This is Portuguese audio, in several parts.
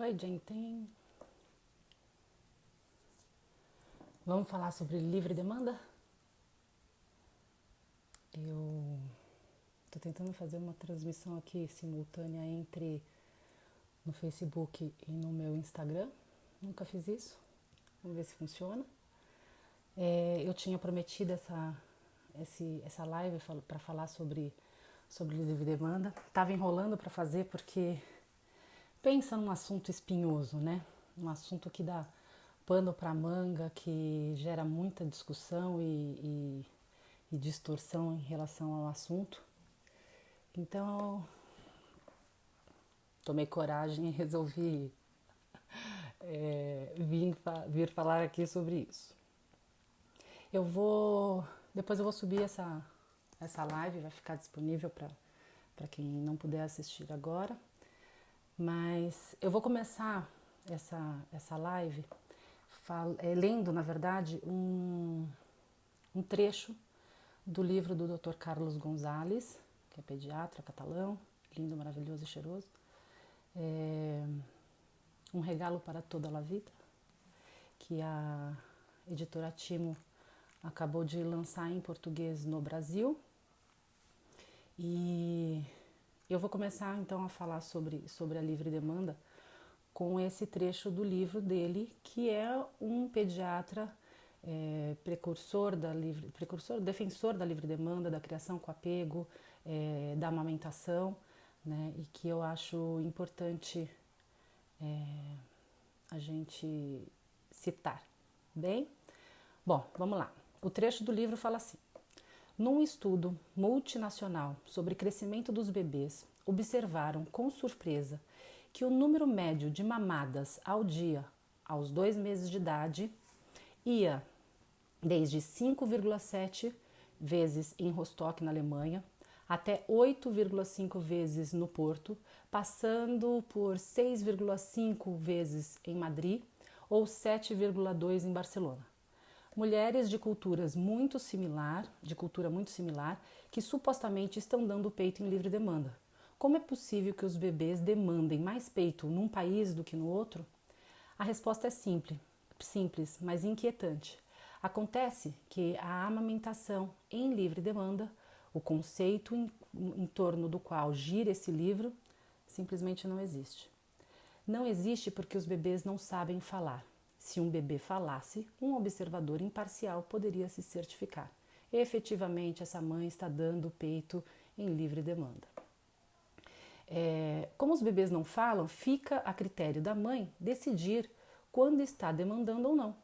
Oi, gente. Vamos falar sobre livre demanda? Eu tô tentando fazer uma transmissão aqui simultânea entre no Facebook e no meu Instagram. Nunca fiz isso. Vamos ver se funciona. Eu tinha prometido essa live para falar sobre livre demanda. Tava enrolando para fazer porque pensa num assunto espinhoso, né? Um assunto que dá pano para manga, que gera muita discussão e distorção em relação ao assunto. Então, tomei coragem e resolvi vir falar aqui sobre isso. Depois eu vou subir essa live, vai ficar disponível para quem não puder assistir agora. Mas eu vou começar essa live lendo, na verdade, um trecho do livro do Dr. Carlos Gonzalez, que é pediatra catalão, lindo, maravilhoso e cheiroso. Um regalo para toda a vida, que a editora Timo acabou de lançar em português no Brasil. E eu vou começar então a falar sobre a livre demanda com esse trecho do livro dele, que é um pediatra defensor da livre demanda, da criação com apego, da amamentação, né? E que eu acho importante a gente citar. Bem? Bom, vamos lá. O trecho do livro fala assim: num estudo multinacional sobre crescimento dos bebês, observaram com surpresa que o número médio de mamadas ao dia aos 2 meses de idade ia desde 5,7 vezes em Rostock, na Alemanha, até 8,5 vezes no Porto, passando por 6,5 vezes em Madrid ou 7,2 em Barcelona. Mulheres de cultura muito similar, que supostamente estão dando peito em livre demanda. Como é possível que os bebês demandem mais peito num país do que no outro? A resposta é simples, mas inquietante. Acontece que a amamentação em livre demanda, o conceito em torno do qual gira esse livro, simplesmente não existe. Não existe porque os bebês não sabem falar. Se um bebê falasse, um observador imparcial poderia se certificar. Efetivamente, essa mãe está dando peito em livre demanda. Como os bebês não falam, fica a critério da mãe decidir quando está demandando ou não.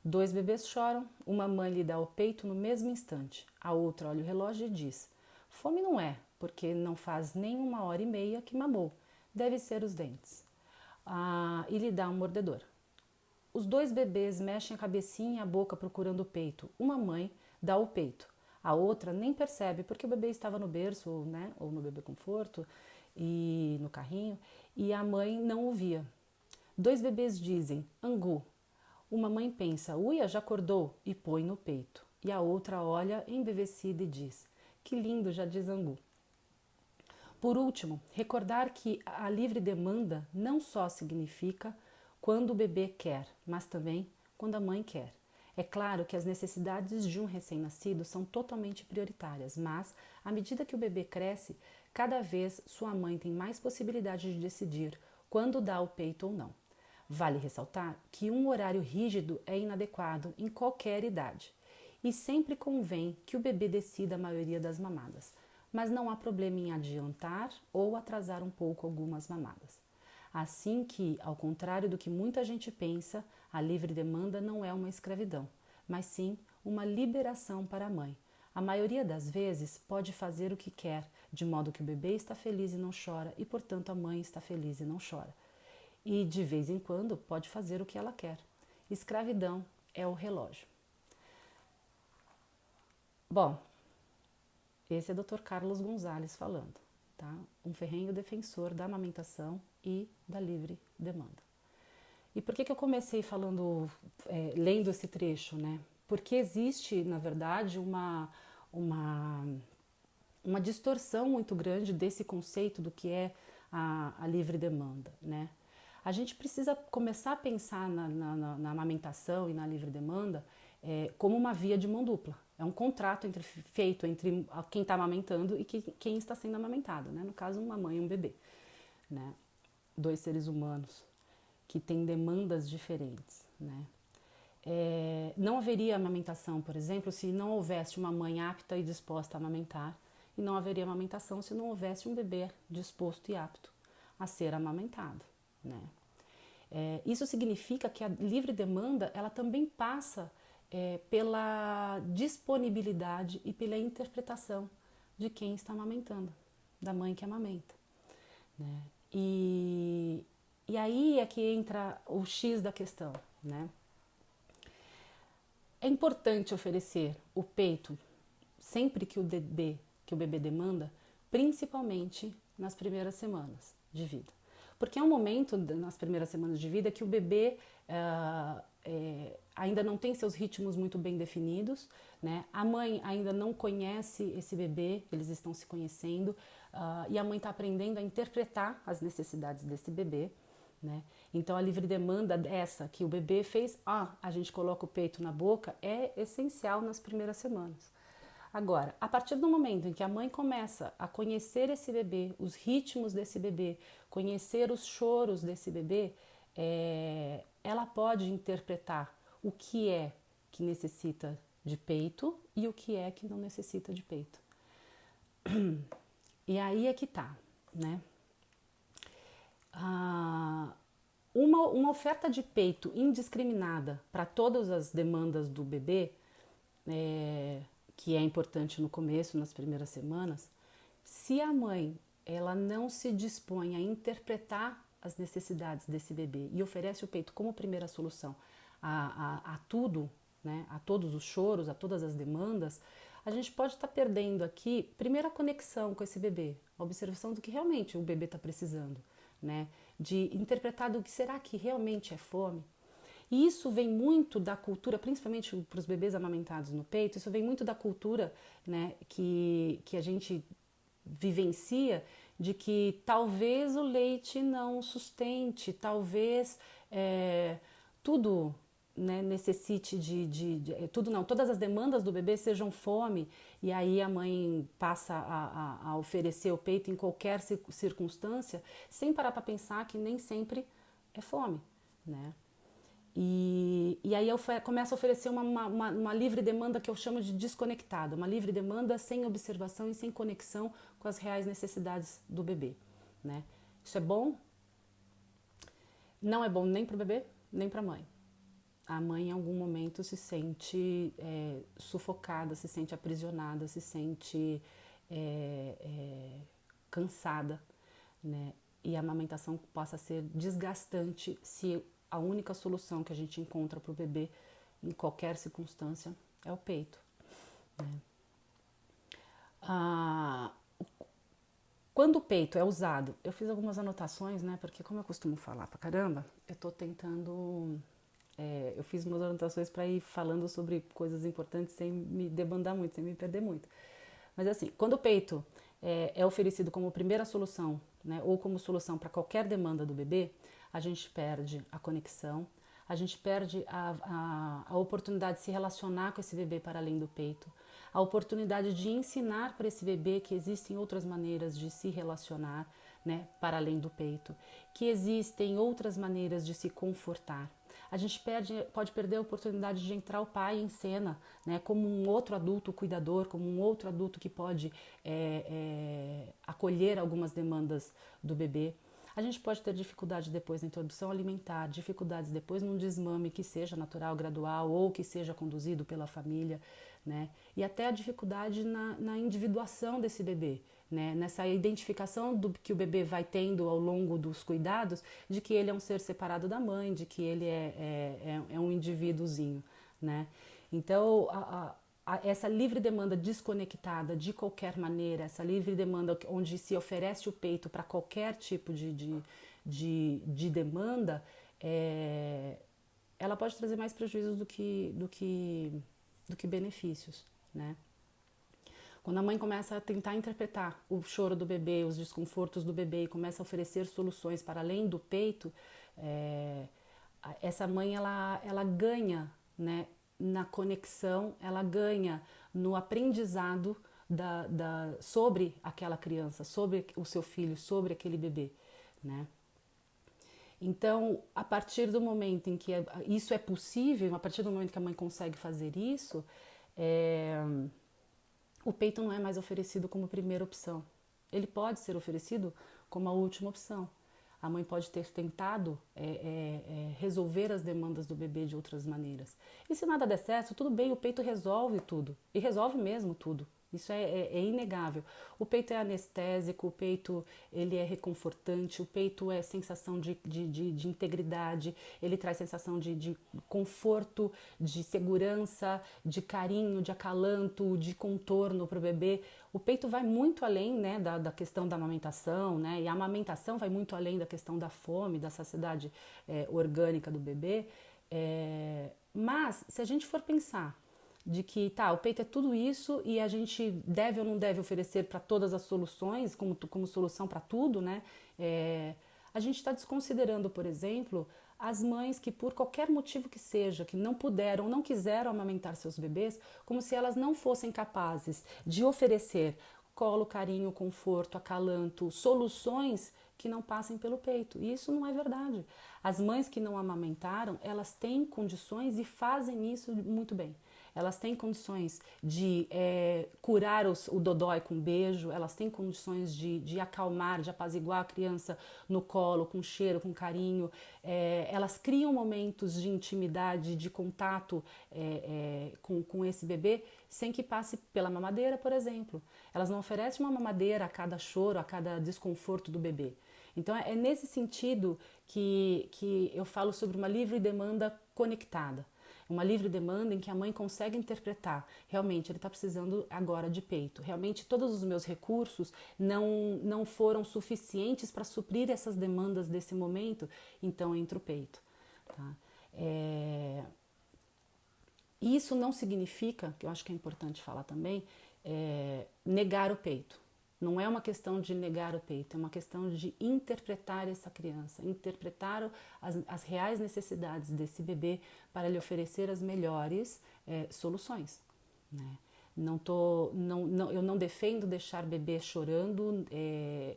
2 bebês choram, uma mãe lhe dá o peito no mesmo instante, a outra olha o relógio e diz: fome não é, porque não faz nem 1h30 que mamou, deve ser os dentes. E lhe dá um mordedor. Os 2 bebês mexem a cabecinha e a boca procurando o peito. Uma mãe dá o peito, a outra nem percebe porque o bebê estava no berço, né, ou no bebê conforto e no carrinho, e a mãe não ouvia. 2 bebês dizem angu. Uma mãe pensa, uia, já acordou, e põe no peito. E a outra olha embevecida e diz, que lindo, já diz angu. Por último, recordar que a livre demanda não só significa quando o bebê quer, mas também quando a mãe quer. É claro que as necessidades de um recém-nascido são totalmente prioritárias, mas, à medida que o bebê cresce, cada vez sua mãe tem mais possibilidade de decidir quando dá o peito ou não. Vale ressaltar que um horário rígido é inadequado em qualquer idade e sempre convém que o bebê decida a maioria das mamadas, mas não há problema em adiantar ou atrasar um pouco algumas mamadas. Assim que, ao contrário do que muita gente pensa, a livre demanda não é uma escravidão, mas sim uma liberação para a mãe. A maioria das vezes pode fazer o que quer, de modo que o bebê está feliz e não chora e, portanto, a mãe está feliz e não chora. E, de vez em quando, pode fazer o que ela quer. Escravidão é o relógio. Bom, esse é o Dr. Carlos Gonzalez falando, tá? Um ferrenho defensor da amamentação e da livre demanda. E por que eu comecei falando, lendo esse trecho, né? Porque existe, na verdade, uma distorção muito grande desse conceito do que é a livre demanda, né? A gente precisa começar a pensar na amamentação e na livre demanda como uma via de mão dupla. É um contrato feito entre quem está amamentando e quem está sendo amamentado, né? No caso, uma mãe e um bebê, né? Dois seres humanos que têm demandas diferentes, né? Não haveria amamentação, por exemplo, se não houvesse uma mãe apta e disposta a amamentar, e não haveria amamentação se não houvesse um bebê disposto e apto a ser amamentado, né? Isso significa que a livre demanda ela também passa pela disponibilidade e pela interpretação de quem está amamentando, da mãe que amamenta, né? E aí é que entra o X da questão, né? É importante oferecer o peito sempre que o bebê demanda, principalmente nas primeiras semanas de vida. Porque é um momento, nas primeiras semanas de vida, que o bebê ainda não tem seus ritmos muito bem definidos, né? A mãe ainda não conhece esse bebê, eles estão se conhecendo, e a mãe está aprendendo a interpretar as necessidades desse bebê, né? Então a livre demanda essa que o bebê fez, a gente coloca o peito na boca, é essencial nas primeiras semanas. Agora, a partir do momento em que a mãe começa a conhecer esse bebê, os ritmos desse bebê, conhecer os choros desse bebê, ela pode interpretar o que é que necessita de peito e o que é que não necessita de peito. E aí é que tá, né? Uma oferta de peito indiscriminada para todas as demandas do bebê, que é importante no começo, nas primeiras semanas, se a mãe ela não se dispõe a interpretar as necessidades desse bebê e oferece o peito como primeira solução a tudo, né, a todos os choros, a todas as demandas, a gente pode estar perdendo aqui, primeiro, a conexão com esse bebê, a observação do que realmente o bebê está precisando, né, de interpretar do que será que realmente é fome. E isso vem muito da cultura, principalmente para os bebês amamentados no peito, isso vem muito da cultura, né, que a gente vivencia, de que talvez o leite não sustente, talvez tudo, né, necessite tudo não, todas as demandas do bebê sejam fome, e aí a mãe passa a oferecer o peito em qualquer circunstância, sem parar para pensar que nem sempre é fome, né? E aí eu começo a oferecer uma livre demanda que eu chamo de desconectada, uma livre demanda sem observação e sem conexão com as reais necessidades do bebê, né? Isso é bom? Não é bom nem para o bebê, nem para a mãe. A mãe em algum momento se sente sufocada, se sente aprisionada, se sente cansada, né? E a amamentação passa a ser desgastante se a única solução que a gente encontra para o bebê em qualquer circunstância é o peito, né? Quando o peito é usado, eu fiz algumas anotações, né? Porque como eu costumo falar pra caramba, eu tô tentando... eu fiz umas anotações para ir falando sobre coisas importantes sem me debandar muito, sem me perder muito. Mas assim, quando o peito é oferecido como primeira solução, né, ou como solução para qualquer demanda do bebê, a gente perde a conexão, a gente perde a oportunidade de se relacionar com esse bebê para além do peito, a oportunidade de ensinar para esse bebê que existem outras maneiras de se relacionar, né, para além do peito, que existem outras maneiras de se confortar. A gente pode perder a oportunidade de entrar o pai em cena, né, como um outro adulto cuidador, como um outro adulto que pode acolher algumas demandas do bebê. A gente pode ter dificuldade depois na introdução alimentar, dificuldades depois num desmame que seja natural, gradual ou que seja conduzido pela família, né? E até a dificuldade na individuação desse bebê, né? Nessa identificação do que o bebê vai tendo ao longo dos cuidados, de que ele é um ser separado da mãe, de que ele é um indivíduozinho, né? Então, essa livre demanda desconectada de qualquer maneira, essa livre demanda onde se oferece o peito para qualquer tipo de demanda, ela pode trazer mais prejuízos do que benefícios, né? Quando a mãe começa a tentar interpretar o choro do bebê, os desconfortos do bebê e começa a oferecer soluções para além do peito, Essa mãe, ela ganha, né, na conexão, ela ganha no aprendizado sobre aquela criança, sobre o seu filho, sobre aquele bebê, né? Então, a partir do momento em que isso é possível, a partir do momento que a mãe consegue fazer isso, é, o peito não é mais oferecido como primeira opção. Ele pode ser oferecido como a última opção. A mãe pode ter tentado resolver as demandas do bebê de outras maneiras. E se nada der certo, tudo bem, o peito resolve tudo. E resolve mesmo tudo. Isso é inegável. O peito é anestésico, o peito ele é reconfortante, o peito é sensação de integridade, ele traz sensação de conforto, de segurança, de carinho, de acalanto, de contorno para o bebê. O peito vai muito além, né, da questão da amamentação, né, e a amamentação vai muito além da questão da fome, da saciedade orgânica do bebê. Mas, se a gente for pensar de que o peito é tudo isso e a gente deve ou não deve oferecer para todas as soluções, como solução para tudo, né? A gente está desconsiderando, por exemplo, as mães que por qualquer motivo que seja, que não puderam, não quiseram amamentar seus bebês, como se elas não fossem capazes de oferecer colo, carinho, conforto, acalanto, soluções que não passem pelo peito. E isso não é verdade. As mães que não amamentaram, elas têm condições e fazem isso muito bem. Elas têm condições de curar o dodói com beijo, elas têm condições de acalmar, de apaziguar a criança no colo, com cheiro, com carinho. Elas criam momentos de intimidade, de contato com esse bebê, sem que passe pela mamadeira, por exemplo. Elas não oferecem uma mamadeira a cada choro, a cada desconforto do bebê. Então é nesse sentido que eu falo sobre uma livre demanda conectada. Uma livre demanda em que a mãe consegue interpretar, realmente ele está precisando agora de peito, realmente todos os meus recursos não foram suficientes para suprir essas demandas desse momento, então entra o peito. Tá? Isso não significa, que eu acho que é importante falar também, negar o peito. Não é uma questão de negar o peito, é uma questão de interpretar essa criança, interpretar as reais necessidades desse bebê para lhe oferecer as melhores soluções. Né? Eu não defendo deixar bebê chorando,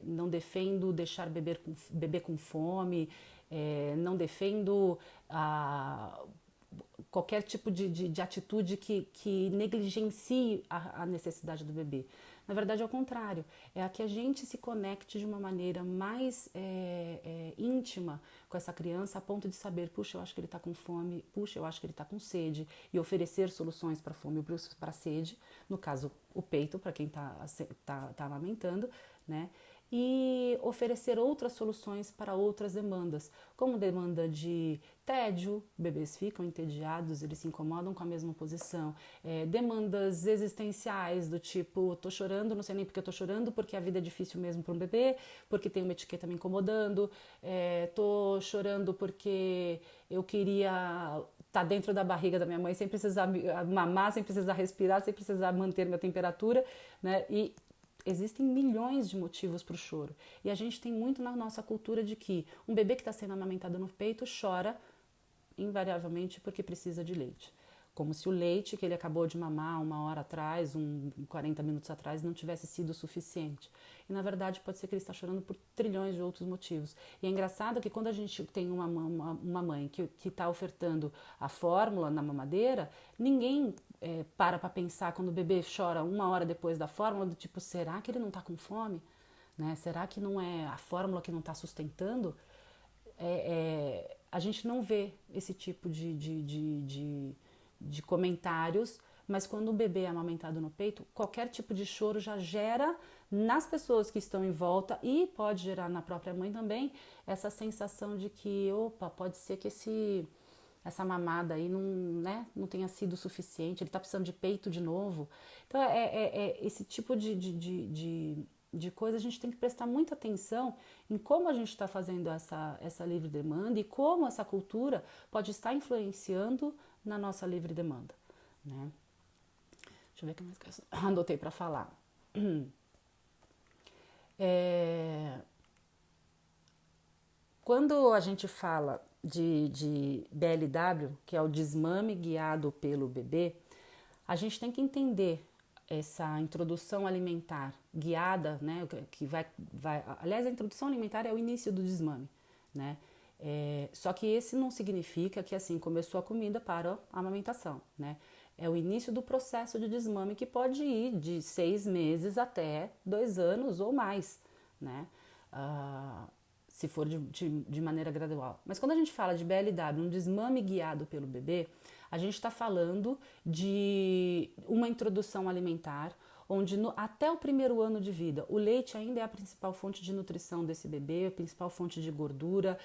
não defendo deixar bebê com fome, não defendo qualquer tipo de atitude que negligencie a necessidade do bebê. Na verdade, é o contrário. É a que a gente se conecte de uma maneira mais íntima com essa criança, a ponto de saber, puxa, eu acho que ele está com fome, puxa, eu acho que ele está com sede, e oferecer soluções para a fome ou para a sede, no caso, o peito, para quem tá amamentando, né? E oferecer outras soluções para outras demandas, como demanda de tédio, bebês ficam entediados, eles se incomodam com a mesma posição, demandas existenciais do tipo, tô chorando, não sei nem porque eu tô chorando, porque a vida é difícil mesmo para um bebê, porque tem uma etiqueta me incomodando, tô chorando porque eu queria estar dentro da barriga da minha mãe sem precisar mamar, sem precisar respirar, sem precisar manter minha temperatura, né? E existem milhões de motivos para o choro. E a gente tem muito na nossa cultura de que um bebê que está sendo amamentado no peito chora invariavelmente porque precisa de leite. Como se o leite que ele acabou de mamar 1 hora atrás, 40 minutos atrás, não tivesse sido suficiente. E na verdade pode ser que ele está chorando por trilhões de outros motivos. E é engraçado que quando a gente tem uma mãe que está ofertando a fórmula na mamadeira, ninguém para pensar quando o bebê chora 1 hora depois da fórmula, do tipo, será que ele não está com fome? Né? Será que não é a fórmula que não está sustentando? A gente não vê esse tipo de comentários, mas quando o bebê é amamentado no peito, qualquer tipo de choro já gera nas pessoas que estão em volta e pode gerar na própria mãe também essa sensação de que, opa, pode ser que essa mamada aí não tenha sido suficiente, ele está precisando de peito de novo. Então, esse tipo de coisa a gente tem que prestar muita atenção em como a gente está fazendo essa livre demanda e como essa cultura pode estar influenciando na nossa livre demanda. Né? Deixa eu ver o que mais que eu anotei para falar. Quando a gente fala de BLW, que é o desmame guiado pelo bebê, a gente tem que entender essa introdução alimentar guiada, né, que aliás, a introdução alimentar é o início do desmame, né? Só que esse não significa que assim começou a comida para a amamentação, né? É o início do processo de desmame que pode ir de 6 meses até 2 anos ou mais, né? Se for de maneira gradual. Mas quando a gente fala de BLW, um desmame guiado pelo bebê, a gente está falando de uma introdução alimentar, onde até o primeiro ano de vida, o leite ainda é a principal fonte de nutrição desse bebê, a principal fonte de gordura.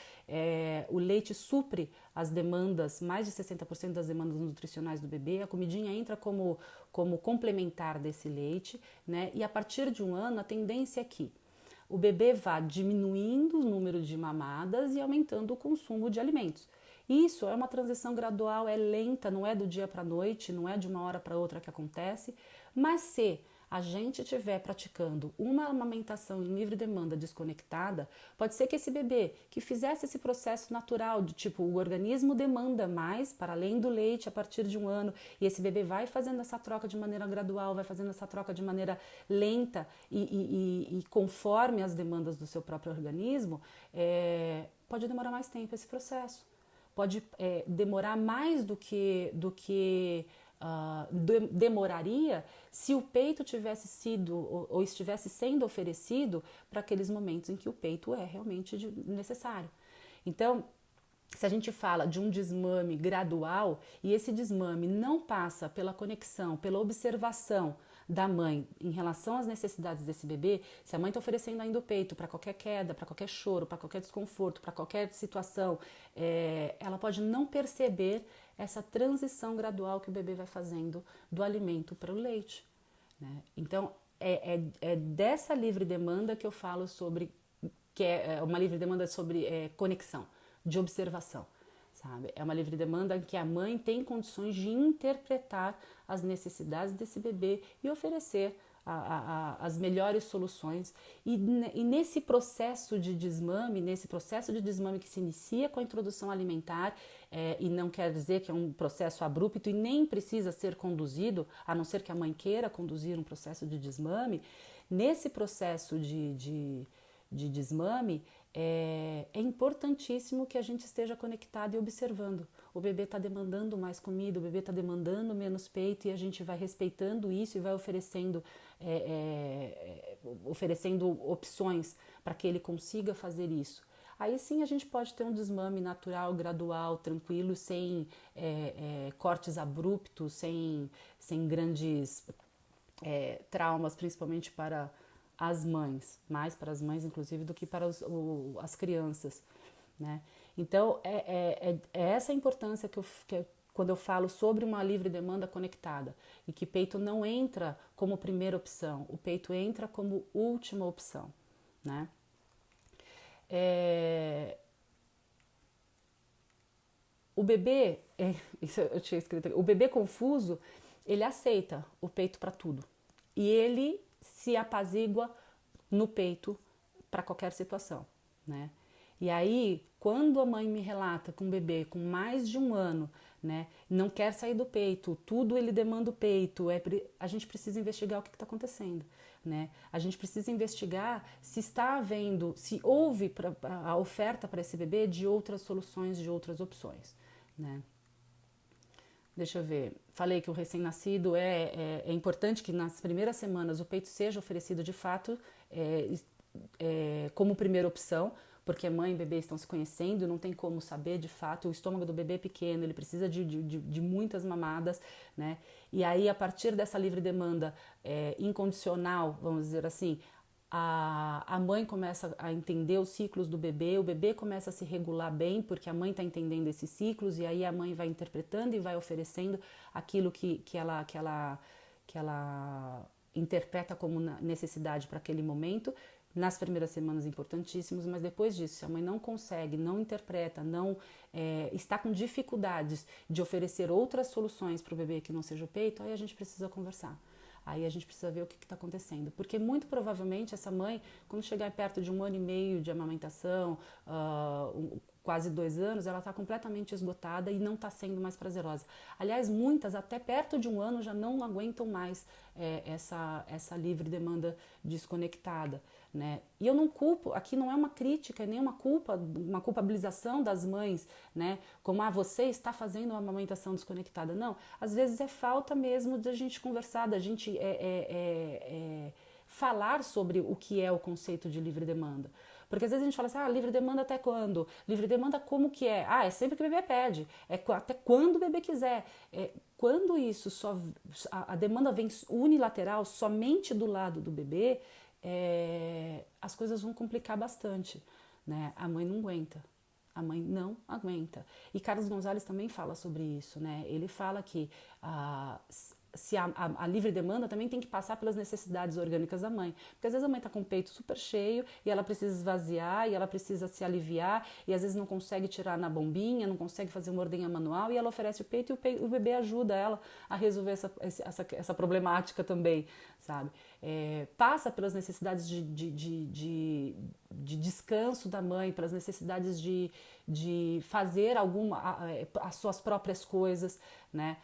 O leite supre as demandas, mais de 60% das demandas nutricionais do bebê. A comidinha entra como complementar desse leite, né? E a partir de 1 ano, a tendência é que o bebê vá diminuindo o número de mamadas e aumentando o consumo de alimentos. Isso é uma transição gradual, é lenta, não é do dia para a noite, não é de uma hora para outra que acontece, mas se a gente estiver praticando uma amamentação em livre demanda desconectada, pode ser que esse bebê que fizesse esse processo natural de tipo, o organismo demanda mais para além do leite a partir de 1 ano, e esse bebê vai fazendo essa troca de maneira gradual, vai fazendo essa troca de maneira lenta e conforme as demandas do seu próprio organismo, pode demorar mais tempo esse processo. Pode demorar mais do que demoraria se o peito tivesse sido ou estivesse sendo oferecido para aqueles momentos em que o peito é realmente necessário. Então, se a gente fala de um desmame gradual e esse desmame não passa pela conexão, pela observação da mãe em relação às necessidades desse bebê, se a mãe está oferecendo ainda o peito para qualquer queda, para qualquer choro, para qualquer desconforto, para qualquer situação, ela pode não perceber essa transição gradual que o bebê vai fazendo do alimento para o leite, né? Então, é dessa livre demanda que eu falo sobre, que é uma livre demanda sobre conexão, de observação, sabe? É uma livre demanda em que a mãe tem condições de interpretar as necessidades desse bebê e oferecer as melhores soluções. E nesse processo de desmame, que se inicia com a introdução alimentar, e não quer dizer que é um processo abrupto e nem precisa ser conduzido, a não ser que a mãe queira conduzir um processo de desmame, nesse processo de desmame, é importantíssimo que a gente esteja conectado e observando. O bebê está demandando mais comida, o bebê está demandando menos peito, e a gente vai respeitando isso e vai oferecendo opções para que ele consiga fazer isso. Aí sim a gente pode ter um desmame natural, gradual, tranquilo, sem cortes abruptos, sem grandes traumas, principalmente para as mães, mais para as mães inclusive do que para as crianças, né? Então é essa a importância quando eu falo sobre uma livre demanda conectada, e que peito não entra como primeira opção, o peito entra como última opção, né? O bebê, isso eu tinha escrito aqui, o bebê confuso, ele aceita o peito para tudo e ele se apazigua no peito para qualquer situação, né? E aí, quando a mãe me relata que um bebê com mais de 1 ano, né, não quer sair do peito, tudo ele demanda o peito, a gente precisa investigar o que está acontecendo, né? A gente precisa investigar se está havendo, se houve a oferta para esse bebê de outras soluções, de outras opções, né? Deixa eu ver, falei que o recém-nascido é importante que nas primeiras semanas o peito seja oferecido de fato como primeira opção, porque mãe e bebê estão se conhecendo, não tem como saber de fato, o estômago do bebê é pequeno, ele precisa de muitas mamadas, né? E aí, a partir dessa livre demanda incondicional, vamos dizer assim, a mãe começa a entender os ciclos do bebê, o bebê começa a se regular bem, porque a mãe está entendendo esses ciclos, e aí a mãe vai interpretando e vai oferecendo aquilo que ela interpreta como necessidade para aquele momento. Nas primeiras semanas importantíssimos, mas depois disso, se a mãe não consegue, não interpreta, não está com dificuldades de oferecer outras soluções para o bebê que não seja o peito, aí a gente precisa conversar. Aí a gente precisa ver o que está acontecendo. Porque muito provavelmente essa mãe, quando chegar perto de 1 ano e meio de amamentação, quase 2 anos, ela está completamente esgotada e não está sendo mais prazerosa. Aliás, muitas até perto de 1 ano já não aguentam mais essa livre demanda desconectada, né? E eu não culpo, aqui não é uma crítica, nem uma culpa, uma culpabilização das mães, né? Como, você está fazendo uma amamentação desconectada. Não, às vezes é falta mesmo de a gente conversar, da gente falar sobre o que é o conceito de livre demanda. Porque às vezes a gente fala assim, livre demanda até quando? Livre demanda como que é? É sempre que o bebê pede, até quando o bebê quiser. Quando isso a demanda vem unilateral, somente do lado do bebê, as coisas vão complicar bastante, né? A mãe não aguenta. A mãe não aguenta. E Carlos Gonzalez também fala sobre isso, né? Ele fala que se a livre demanda também tem que passar pelas necessidades orgânicas da mãe. Porque às vezes a mãe está com o peito super cheio e ela precisa esvaziar e ela precisa se aliviar e às vezes não consegue tirar na bombinha, não consegue fazer uma ordenha manual e ela oferece o peito e o bebê ajuda ela a resolver essa problemática também, sabe? Passa pelas necessidades de descanso da mãe, pelas necessidades de fazer as suas próprias coisas, né?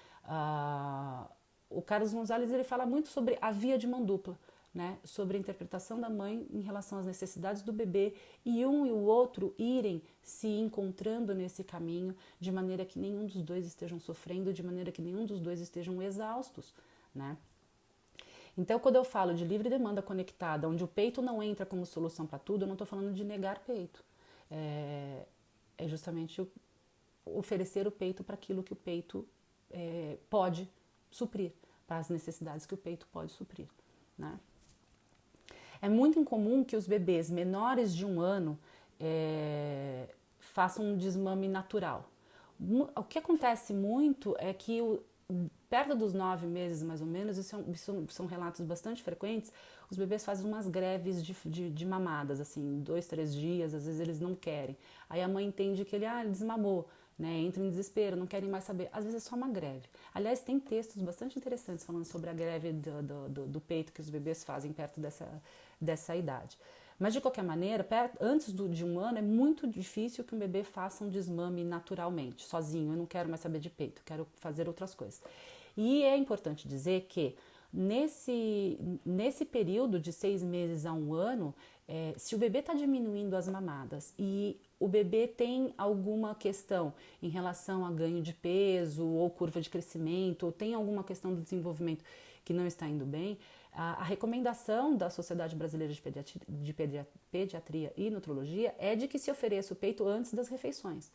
O Carlos Gonzalez ele fala muito sobre a via de mão dupla, né? Sobre a interpretação da mãe em relação às necessidades do bebê e um e o outro irem se encontrando nesse caminho de maneira que nenhum dos dois estejam sofrendo, de maneira que nenhum dos dois estejam exaustos, né? Então, quando eu falo de livre demanda conectada, onde o peito não entra como solução para tudo, eu não estou falando de negar peito. É justamente oferecer o peito para aquilo que o peito pode suprir, para as necessidades que o peito pode suprir, né? É muito incomum que os bebês menores de 1 ano façam um desmame natural. O que acontece muito é que perto dos 9 meses, mais ou menos, isso são relatos bastante frequentes, os bebês fazem umas greves de mamadas, assim, 2, 3 dias, às vezes eles não querem. Aí a mãe entende que ele desmamou, né, entra em desespero, não querem mais saber. Às vezes é só uma greve. Aliás, tem textos bastante interessantes falando sobre a greve do peito que os bebês fazem perto dessa idade. Mas, de qualquer maneira, antes de 1 ano, é muito difícil que um bebê faça um desmame naturalmente, sozinho. Eu não quero mais saber de peito, quero fazer outras coisas. E é importante dizer que nesse período de 6 meses a 1 ano, se o bebê está diminuindo as mamadas e o bebê tem alguma questão em relação a ganho de peso ou curva de crescimento, ou tem alguma questão do desenvolvimento que não está indo bem, a recomendação da Sociedade Brasileira de Pediatria e Nutrologia é de que se ofereça o peito antes das refeições,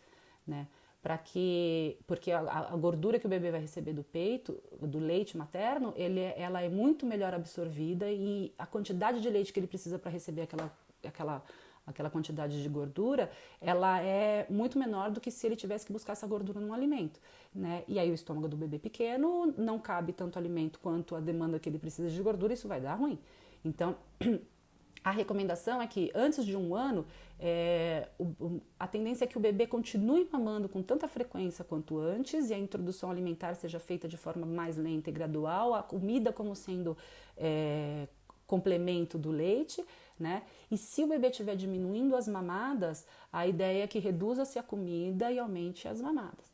né? Porque a gordura que o bebê vai receber do peito, do leite materno, ela é muito melhor absorvida e a quantidade de leite que ele precisa para receber aquela quantidade de gordura, ela é muito menor do que se ele tivesse que buscar essa gordura num alimento, né? E aí o estômago do bebê pequeno não cabe tanto alimento quanto a demanda que ele precisa de gordura, isso vai dar ruim. Então, a recomendação é que antes de 1 ano, a tendência é que o bebê continue mamando com tanta frequência quanto antes e a introdução alimentar seja feita de forma mais lenta e gradual, a comida como sendo complemento do leite, né? E se o bebê estiver diminuindo as mamadas, a ideia é que reduza-se a comida e aumente as mamadas.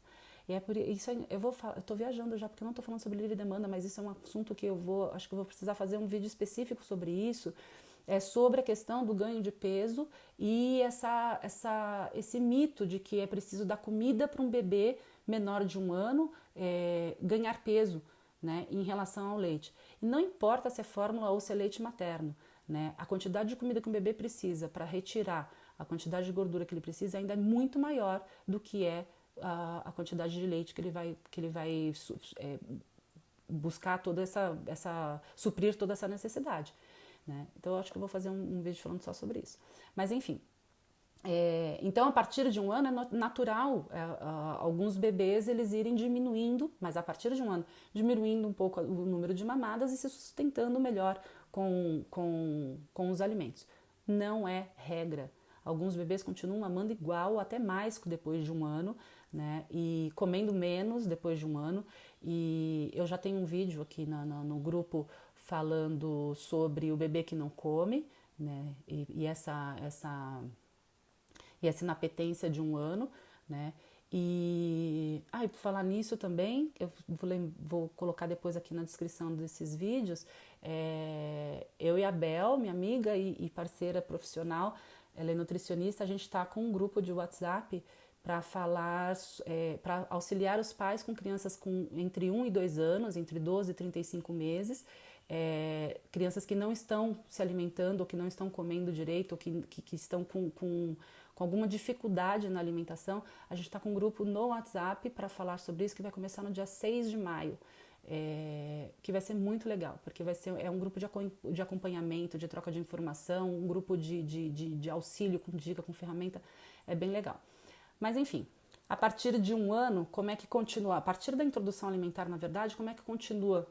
E é por isso eu tô viajando já porque eu não tô falando sobre livre demanda, mas isso é um assunto que acho que eu vou precisar fazer um vídeo específico sobre isso. Sobre a questão do ganho de peso e esse mito de que é preciso dar comida para um bebê menor de 1 ano ganhar peso, né, em relação ao leite. E não importa se é fórmula ou se é leite materno, né, a quantidade de comida que um bebê precisa para retirar a quantidade de gordura que ele precisa ainda é muito maior do que a quantidade de leite que ele vai buscar suprir toda essa necessidade, né? Então eu acho que eu vou fazer um vídeo falando só sobre isso. Mas enfim, então a partir de 1 ano é natural alguns bebês eles irem diminuindo, mas a partir de 1 ano diminuindo um pouco o número de mamadas e se sustentando melhor com os alimentos. Não é regra. Alguns bebês continuam mamando igual, até mais depois de 1 ano, né? E comendo menos depois de 1 ano. E eu já tenho um vídeo aqui no grupo falando sobre o bebê que não come, né? E essa inapetência de 1 ano, né? E por falar nisso também, eu vou colocar depois aqui na descrição desses vídeos, eu e a Bel, minha amiga e parceira profissional, ela é nutricionista, a gente está com um grupo de WhatsApp para falar, para auxiliar os pais com crianças com entre 1 e 2 anos, entre 12 e 35 meses, crianças que não estão se alimentando ou que não estão comendo direito ou que estão com alguma dificuldade na alimentação. A gente está com um grupo no WhatsApp para falar sobre isso, que vai começar no dia 6 de maio, que vai ser muito legal, porque é um grupo de acompanhamento, de troca de informação, um grupo de auxílio com dica, com ferramenta, é bem legal. Mas enfim, a partir de 1 ano, como é que continua? A partir da introdução alimentar, na verdade, como é que continua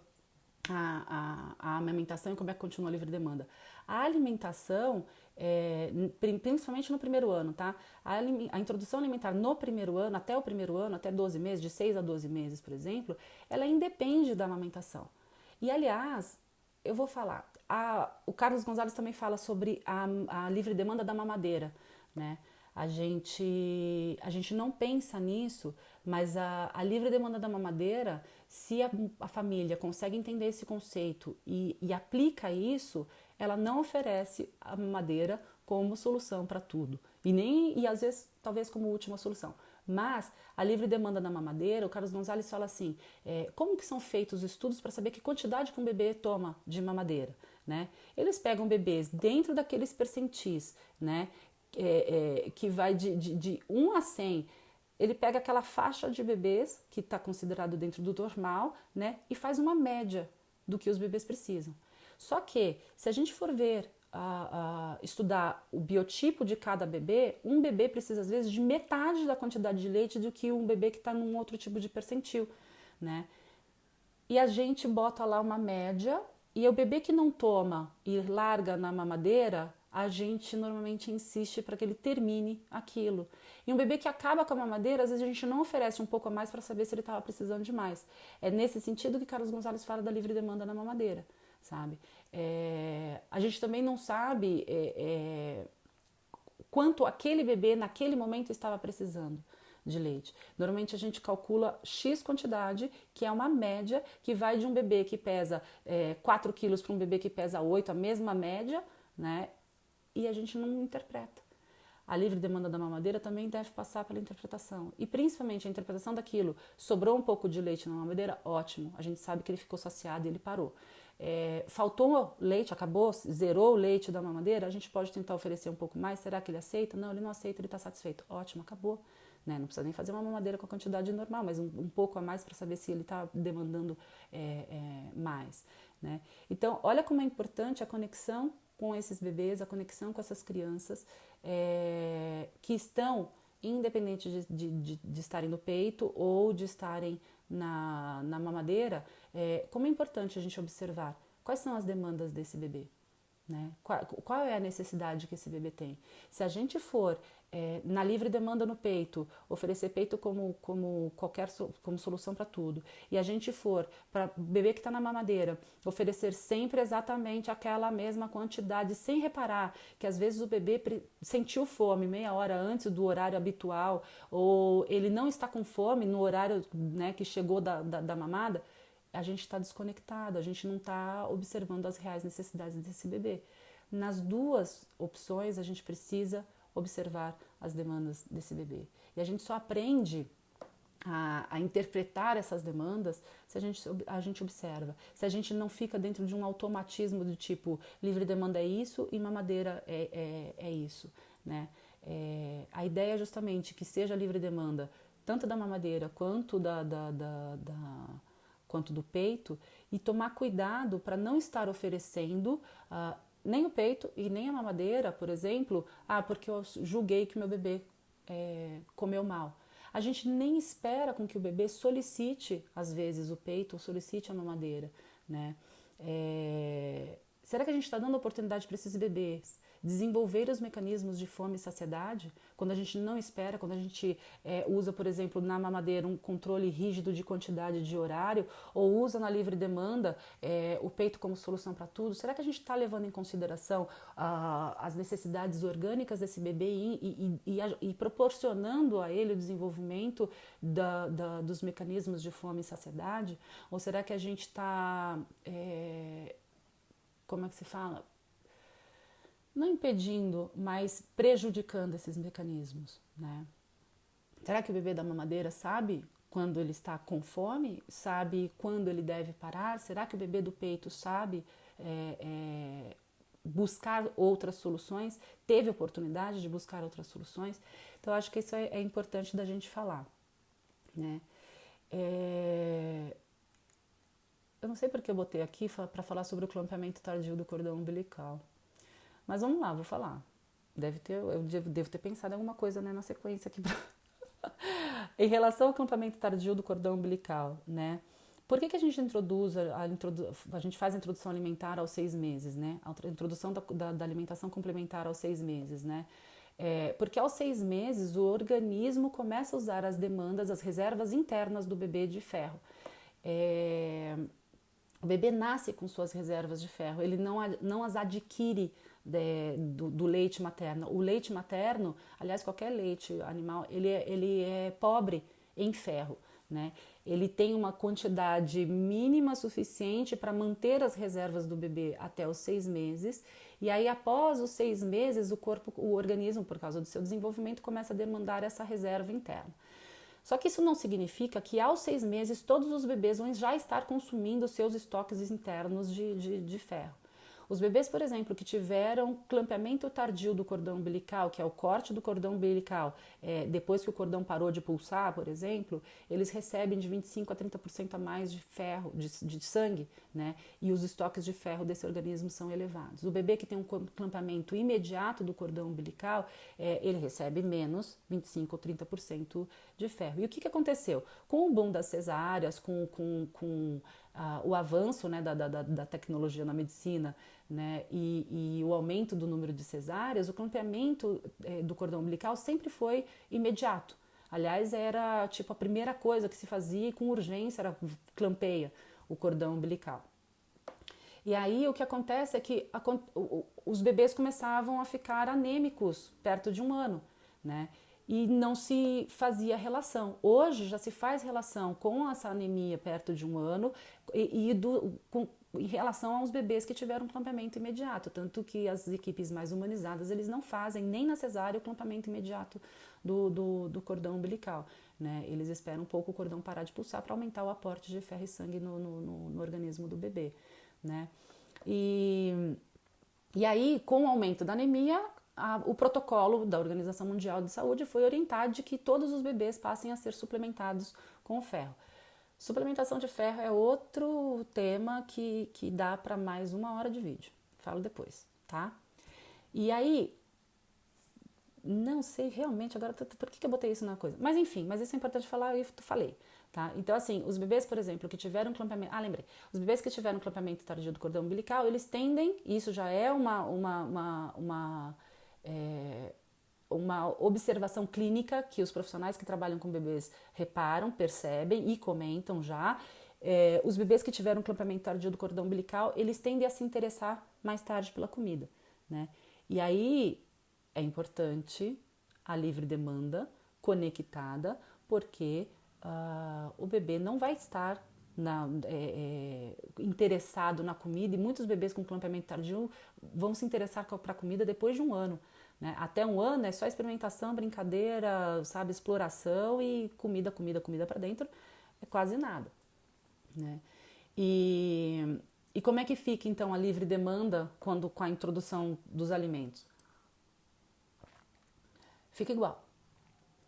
a amamentação e como é que continua a livre demanda? A alimentação, principalmente no primeiro ano, tá? A introdução alimentar no primeiro ano, até 12 meses, de 6 a 12 meses, por exemplo, ela independe da amamentação. E, aliás, eu vou falar, o Carlos Gonzalez também fala sobre a livre demanda da mamadeira, né? A gente não pensa nisso, mas a livre demanda da mamadeira, se a família consegue entender esse conceito e aplica isso, ela não oferece a mamadeira como solução para tudo. E às vezes, talvez como última solução. Mas a livre demanda da mamadeira, o Carlos Gonzalez fala assim, como que são feitos os estudos para saber que quantidade que um bebê toma de mamadeira, né? Eles pegam bebês dentro daqueles percentis, né? Que vai de 1 a 100, ele pega aquela faixa de bebês que está considerado dentro do normal, né, e faz uma média do que os bebês precisam. Só que, se a gente for ver, estudar o biotipo de cada bebê, um bebê precisa às vezes de metade da quantidade de leite do que um bebê que está num outro tipo de percentil, né? E a gente bota lá uma média, e o bebê que não toma e larga na mamadeira, a gente normalmente insiste para que ele termine aquilo. E um bebê que acaba com a mamadeira, às vezes a gente não oferece um pouco a mais para saber se ele estava precisando de mais. É nesse sentido que Carlos Gonzalez fala da livre demanda na mamadeira, sabe? A gente também não sabe quanto aquele bebê naquele momento estava precisando de leite. Normalmente a gente calcula X quantidade, que é uma média, que vai de um bebê que pesa 4 quilos para um bebê que pesa 8, a mesma média, né? E a gente não interpreta. A livre demanda da mamadeira também deve passar pela interpretação. E principalmente a interpretação daquilo. Sobrou um pouco de leite na mamadeira? Ótimo. A gente sabe que ele ficou saciado e ele parou. Faltou leite, acabou, zerou o leite da mamadeira? A gente pode tentar oferecer um pouco mais. Será que ele aceita? Não, ele não aceita, ele está satisfeito. Ótimo, acabou. Né? Não precisa nem fazer uma mamadeira com a quantidade normal, mas um pouco a mais para saber se ele está demandando mais. Né? Então, olha como é importante a conexão com esses bebês, a conexão com essas crianças que estão, independente de estarem no peito ou de estarem na mamadeira, como é importante a gente observar quais são as demandas desse bebê, né? Qual é a necessidade que esse bebê tem. Se a gente for na livre demanda no peito, oferecer peito como solução para tudo, e a gente for para o bebê que está na mamadeira, oferecer sempre exatamente aquela mesma quantidade, sem reparar que às vezes o bebê sentiu fome meia hora antes do horário habitual, ou ele não está com fome no horário, né, que chegou da mamada, a gente está desconectado, a gente não está observando as reais necessidades desse bebê. Nas duas opções, a gente precisa observar as demandas desse bebê. E a gente só aprende a interpretar essas demandas se a gente observa. Se a gente não fica dentro de um automatismo do tipo, livre demanda é isso e mamadeira é isso, né? A ideia é justamente que seja livre demanda tanto da mamadeira quanto quanto do peito, e tomar cuidado para não estar oferecendo nem o peito e nem a mamadeira, por exemplo, porque eu julguei que meu bebê comeu mal. A gente nem espera com que o bebê solicite, às vezes, o peito ou solicite a mamadeira, né? Será que a gente está dando oportunidade para esses bebês desenvolver os mecanismos de fome e saciedade, quando a gente não espera, quando a gente usa, por exemplo, na mamadeira um controle rígido de quantidade de horário, ou usa na livre demanda o peito como solução para tudo, será que a gente está levando em consideração as necessidades orgânicas desse bebê e proporcionando a ele o desenvolvimento dos mecanismos de fome e saciedade? Ou será que a gente está, como é que se fala? Não impedindo, mas prejudicando esses mecanismos, né? Será que o bebê da mamadeira sabe quando ele está com fome? Sabe quando ele deve parar? Será que o bebê do peito sabe buscar outras soluções? Teve oportunidade de buscar outras soluções? Então, acho que isso é importante da gente falar, né? Eu não sei porque eu botei aqui para falar sobre o clampeamento tardio do cordão umbilical. Mas vamos lá, vou falar. Eu devo ter pensado em alguma coisa, né, na sequência aqui. Em relação ao clampeamento tardio do cordão umbilical, né? Por que a gente a gente faz a introdução alimentar aos 6 meses, né? A introdução da alimentação complementar aos 6 meses, né? Porque aos 6 meses o organismo começa a usar as demandas, as reservas internas do bebê de ferro. O bebê nasce com suas reservas de ferro, ele não as adquire do leite materno. O leite materno, aliás, qualquer leite animal, ele é pobre em ferro, né? Ele tem uma quantidade mínima suficiente para manter as reservas do bebê até os 6 meses, e aí após os 6 meses o organismo, por causa do seu desenvolvimento, começa a demandar essa reserva interna. Só que isso não significa que aos 6 meses todos os bebês vão já estar consumindo seus estoques internos de ferro. Os bebês, por exemplo, que tiveram clampeamento tardio do cordão umbilical, que é o corte do cordão umbilical, depois que o cordão parou de pulsar, por exemplo, eles recebem de 25% a 30% a mais de ferro, de sangue, né? E os estoques de ferro desse organismo são elevados. O bebê que tem um clampeamento imediato do cordão umbilical, ele recebe menos 25% ou 30% de ferro. E o que aconteceu? Com o boom das cesáreas, com o avanço, né, da tecnologia na medicina, né, e o aumento do número de cesáreas, o clampeamento do cordão umbilical sempre foi imediato. Aliás, era tipo a primeira coisa que se fazia e com urgência era clampeia o cordão umbilical. E aí o que acontece é que os bebês começavam a ficar anêmicos perto de 1 ano, né? E não se fazia relação. Hoje já se faz relação com essa anemia perto de 1 ano em relação aos bebês que tiveram clampeamento imediato, tanto que as equipes mais humanizadas eles não fazem nem na cesárea o clampeamento imediato do cordão umbilical, né? Eles esperam um pouco o cordão parar de pulsar para aumentar o aporte de ferro e sangue no organismo do bebê, né? E aí, com o aumento da anemia, o protocolo da Organização Mundial de Saúde foi orientar de que todos os bebês passem a ser suplementados com ferro. Suplementação de ferro é outro tema que dá para mais 1 hora de vídeo. Falo depois, tá? E aí, não sei realmente agora por que eu botei isso na coisa. Mas enfim, mas isso é importante falar e falei, tá? Então assim, os bebês, por exemplo, que tiveram clampeamento... lembrei. Os bebês que tiveram clampeamento tardio do cordão umbilical, eles tendem, isso já é uma observação clínica que os profissionais que trabalham com bebês reparam, percebem e comentam já. Os bebês que tiveram clampeamento tardio do cordão umbilical, eles tendem a se interessar mais tarde pela comida, né? E aí é importante a livre demanda conectada, porque o bebê não vai estar interessado na comida, e muitos bebês com clampeamento tardio vão se interessar para a comida depois de 1 ano. Né? Até 1 ano é só experimentação, brincadeira, sabe, exploração e comida para dentro, é quase nada. Né? E como é que fica então a livre demanda com a introdução dos alimentos? Fica igual.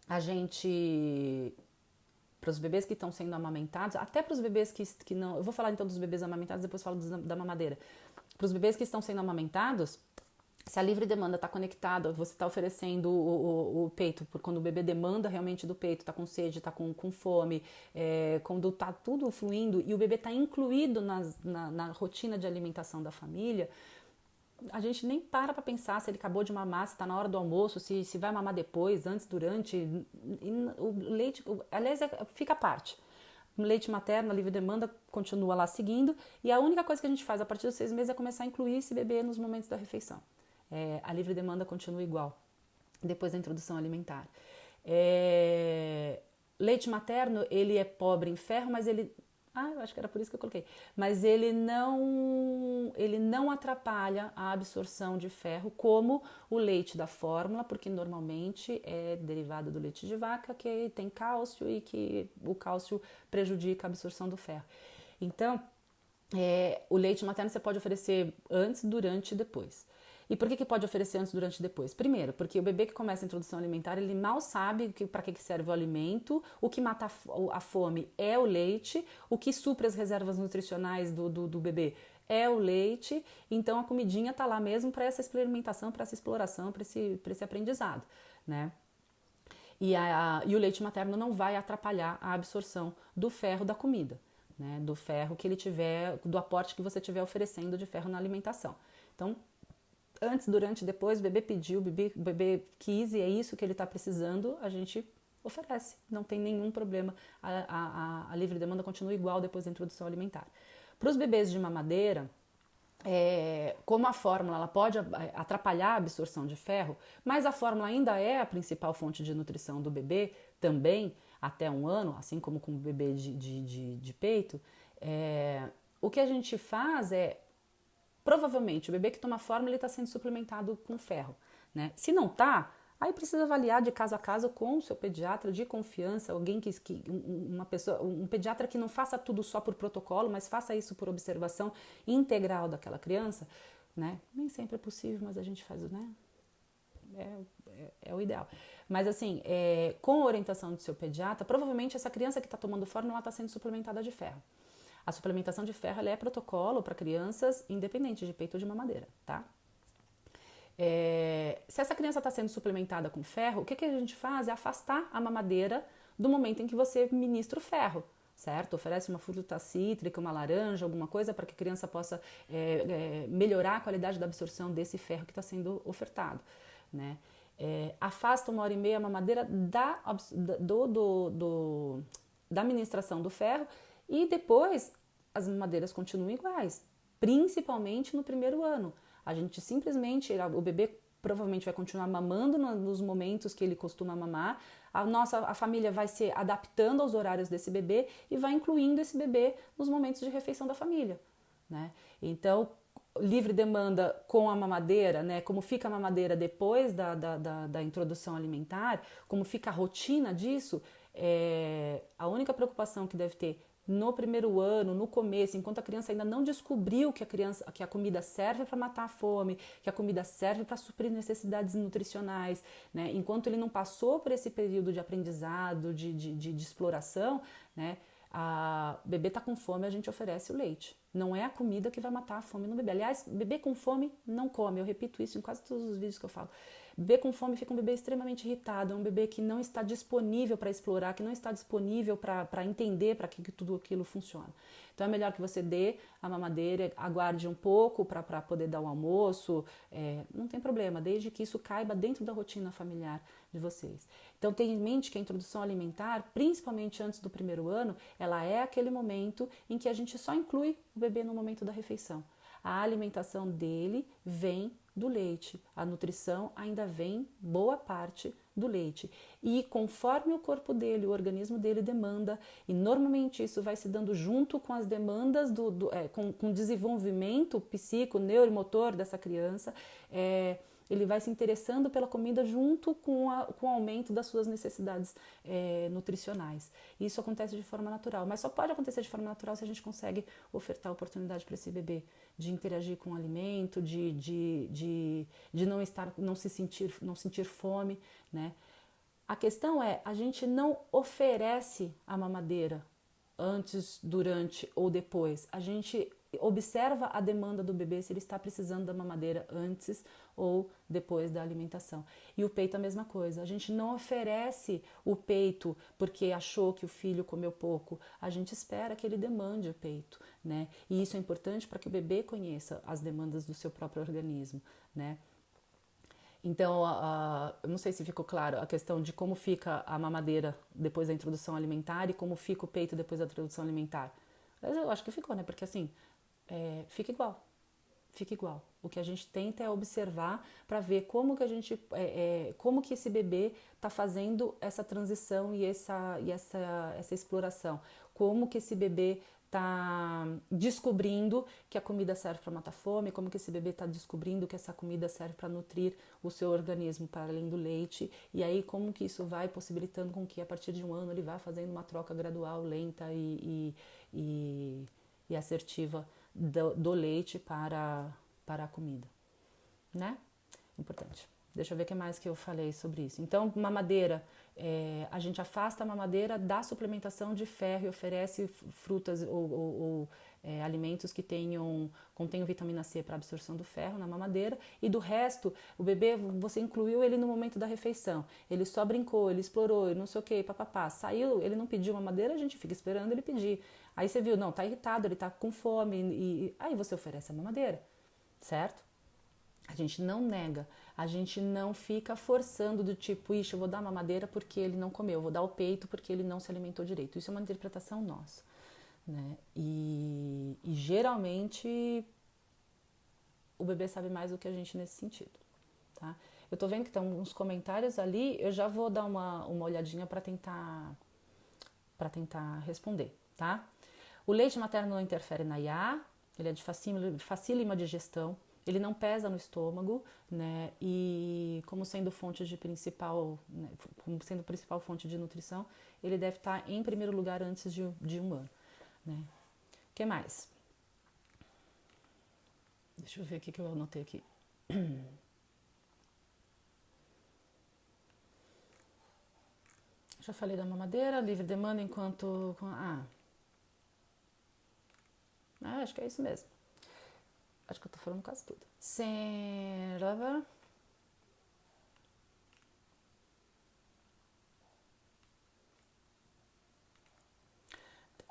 A gente, para os bebês que estão sendo amamentados, até para os bebês que não, eu vou falar então dos bebês amamentados, depois falo da mamadeira. Para os bebês que estão sendo amamentados, se a livre demanda está conectada, você está oferecendo o peito, quando o bebê demanda realmente do peito, está com sede, está com fome, quando está tudo fluindo e o bebê está incluído na rotina de alimentação da família, a gente nem para pensar se ele acabou de mamar, se está na hora do almoço, se vai mamar depois, antes, durante. O leite, aliás, fica à parte. O leite materno, a livre demanda, continua lá seguindo, e a única coisa que a gente faz a partir dos 6 meses é começar a incluir esse bebê nos momentos da refeição. A livre demanda continua igual, depois da introdução alimentar. Leite materno, ele é pobre em ferro, mas ele... eu acho que era por isso que eu coloquei. Mas ele não atrapalha a absorção de ferro como o leite da fórmula, porque normalmente é derivado do leite de vaca, que tem cálcio e que o cálcio prejudica a absorção do ferro. Então, o leite materno você pode oferecer antes, durante e depois. E por que pode oferecer antes, durante e depois? Primeiro, porque o bebê que começa a introdução alimentar, ele mal sabe para que serve o alimento, o que mata a fome é o leite, o que supre as reservas nutricionais do bebê é o leite, então a comidinha está lá mesmo para essa experimentação, para essa exploração, para esse aprendizado, né? E o leite materno não vai atrapalhar a absorção do ferro da comida, né? Do ferro que ele tiver, do aporte que você estiver oferecendo de ferro na alimentação. Então, antes, durante e depois, o bebê pediu, o bebê quis e é isso que ele está precisando, a gente oferece, não tem nenhum problema. A livre demanda continua igual depois da introdução alimentar. Para os bebês de mamadeira, como a fórmula ela pode atrapalhar a absorção de ferro, mas a fórmula ainda é a principal fonte de nutrição do bebê, também até 1 ano, assim como com o bebê de peito, o que a gente faz provavelmente, o bebê que toma fórmula está sendo suplementado com ferro, né? Se não está, aí precisa avaliar de caso a caso com o seu pediatra de confiança, alguém um pediatra que não faça tudo só por protocolo, mas faça isso por observação integral daquela criança, né? Nem sempre é possível, mas a gente faz, né? É o ideal. Mas assim, com a orientação do seu pediatra, provavelmente essa criança que está tomando fórmula está sendo suplementada de ferro. A suplementação de ferro ela é protocolo para crianças independente de peito ou de mamadeira, tá? Se essa criança está sendo suplementada com ferro, o que a gente faz é afastar a mamadeira do momento em que você ministra o ferro, certo? Oferece uma fruta cítrica, uma laranja, alguma coisa para que a criança possa melhorar a qualidade da absorção desse ferro que está sendo ofertado, né? Afasta 1h30 a mamadeira da administração do ferro e depois as mamadeiras continuam iguais, principalmente no primeiro ano. A gente simplesmente, o bebê provavelmente vai continuar mamando nos momentos que ele costuma mamar, a família vai se adaptando aos horários desse bebê e vai incluindo esse bebê nos momentos de refeição da família, né? Então, livre demanda com a mamadeira, né? Como fica a mamadeira depois da introdução alimentar, como fica a rotina disso, a única preocupação que deve ter no primeiro ano, no começo, enquanto a criança ainda não descobriu que a comida serve para matar a fome, que a comida serve para suprir necessidades nutricionais, né? Enquanto ele não passou por esse período de aprendizado, de exploração, né? O bebê está com fome, a gente oferece o leite. Não é a comida que vai matar a fome no bebê. Aliás, bebê com fome não come. Eu repito isso em quase todos os vídeos que eu falo. Bebê com fome fica um bebê extremamente irritado, é um bebê que não está disponível para explorar, que não está disponível para entender para que tudo aquilo funciona. Então é melhor que você dê a mamadeira, aguarde um pouco para poder dar o almoço, não tem problema, desde que isso caiba dentro da rotina familiar de vocês. Então tenha em mente que a introdução alimentar, principalmente antes do primeiro ano, ela é aquele momento em que a gente só inclui o bebê no momento da refeição. A alimentação dele vem do leite, a nutrição ainda vem boa parte do leite. E conforme o corpo dele, o organismo dele demanda, e normalmente isso vai se dando junto com as demandas, com o desenvolvimento psico, neuromotor dessa criança, ele vai se interessando pela comida junto com o aumento das suas necessidades nutricionais. Isso acontece de forma natural, mas só pode acontecer de forma natural se a gente consegue ofertar oportunidade para esse bebê de interagir com o alimento, de não sentir fome, né? A questão a gente não oferece a mamadeira antes, durante ou depois. A gente observa a demanda do bebê, se ele está precisando da mamadeira antes ou depois da alimentação. E o peito a mesma coisa. A gente não oferece o peito porque achou que o filho comeu pouco. A gente espera que ele demande o peito, né? E isso é importante para que o bebê conheça as demandas do seu próprio organismo, né? Então, eu não sei se ficou claro a questão de como fica a mamadeira depois da introdução alimentar e como fica o peito depois da introdução alimentar. Mas eu acho que ficou, né? Porque assim, fica igual. Fica igual. O que a gente tenta é observar para ver como que a gente, como que esse bebê está fazendo essa transição e essa exploração. Como que esse bebê está descobrindo que a comida serve para matar fome, como que esse bebê está descobrindo que essa comida serve para nutrir o seu organismo para além do leite, e aí como que isso vai possibilitando com que a partir de 1 ano ele vá fazendo uma troca gradual, lenta e assertiva do leite para a comida, né? Importante. Deixa eu ver o que mais que eu falei sobre isso. Então, mamadeira, a gente afasta a mamadeira da suplementação de ferro e oferece frutas ou alimentos que contenham vitamina C para absorção do ferro na mamadeira, e do resto, o bebê, você incluiu ele no momento da refeição, ele só brincou, ele explorou, ele não sei o que, papapá, saiu, ele não pediu mamadeira, a gente fica esperando ele pedir. Aí você viu, não, tá irritado, ele tá com fome, e aí você oferece a mamadeira, certo? A gente não nega, a gente não fica forçando do tipo, ixi, eu vou dar mamadeira porque ele não comeu, eu vou dar o peito porque ele não se alimentou direito. Isso é uma interpretação nossa, né? E geralmente o bebê sabe mais do que a gente nesse sentido, tá? Eu tô vendo que estão uns comentários ali, eu já vou dar uma olhadinha para tentar responder, tá? O leite materno não interfere na IA, ele é de facílima digestão, ele não pesa no estômago, né? E como sendo fonte de principal, né? Como sendo principal fonte de nutrição, ele deve estar em primeiro lugar antes de 1 ano, né? O que mais? Deixa eu ver o que eu anotei aqui. Já falei da mamadeira, livre demanda enquanto... acho que é isso mesmo. Acho que eu tô falando quase tudo.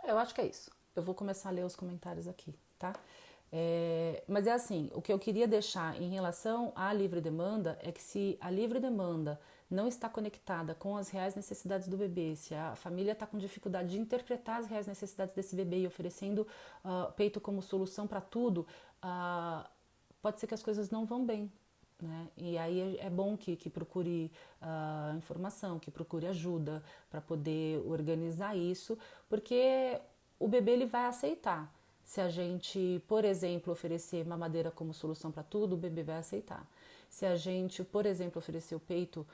Eu acho que é isso. Eu vou começar a ler os comentários aqui, tá? Mas é assim, o que eu queria deixar em relação à livre demanda é que se a livre demanda não está conectada com as reais necessidades do bebê, se a família está com dificuldade de interpretar as reais necessidades desse bebê e oferecendo peito como solução para tudo, pode ser que as coisas não vão bem, né? E aí é bom que procure informação, que procure ajuda para poder organizar isso, porque o bebê ele vai aceitar. Se a gente, por exemplo, oferecer mamadeira como solução para tudo, o bebê vai aceitar. Se a gente, por exemplo, oferecer o peito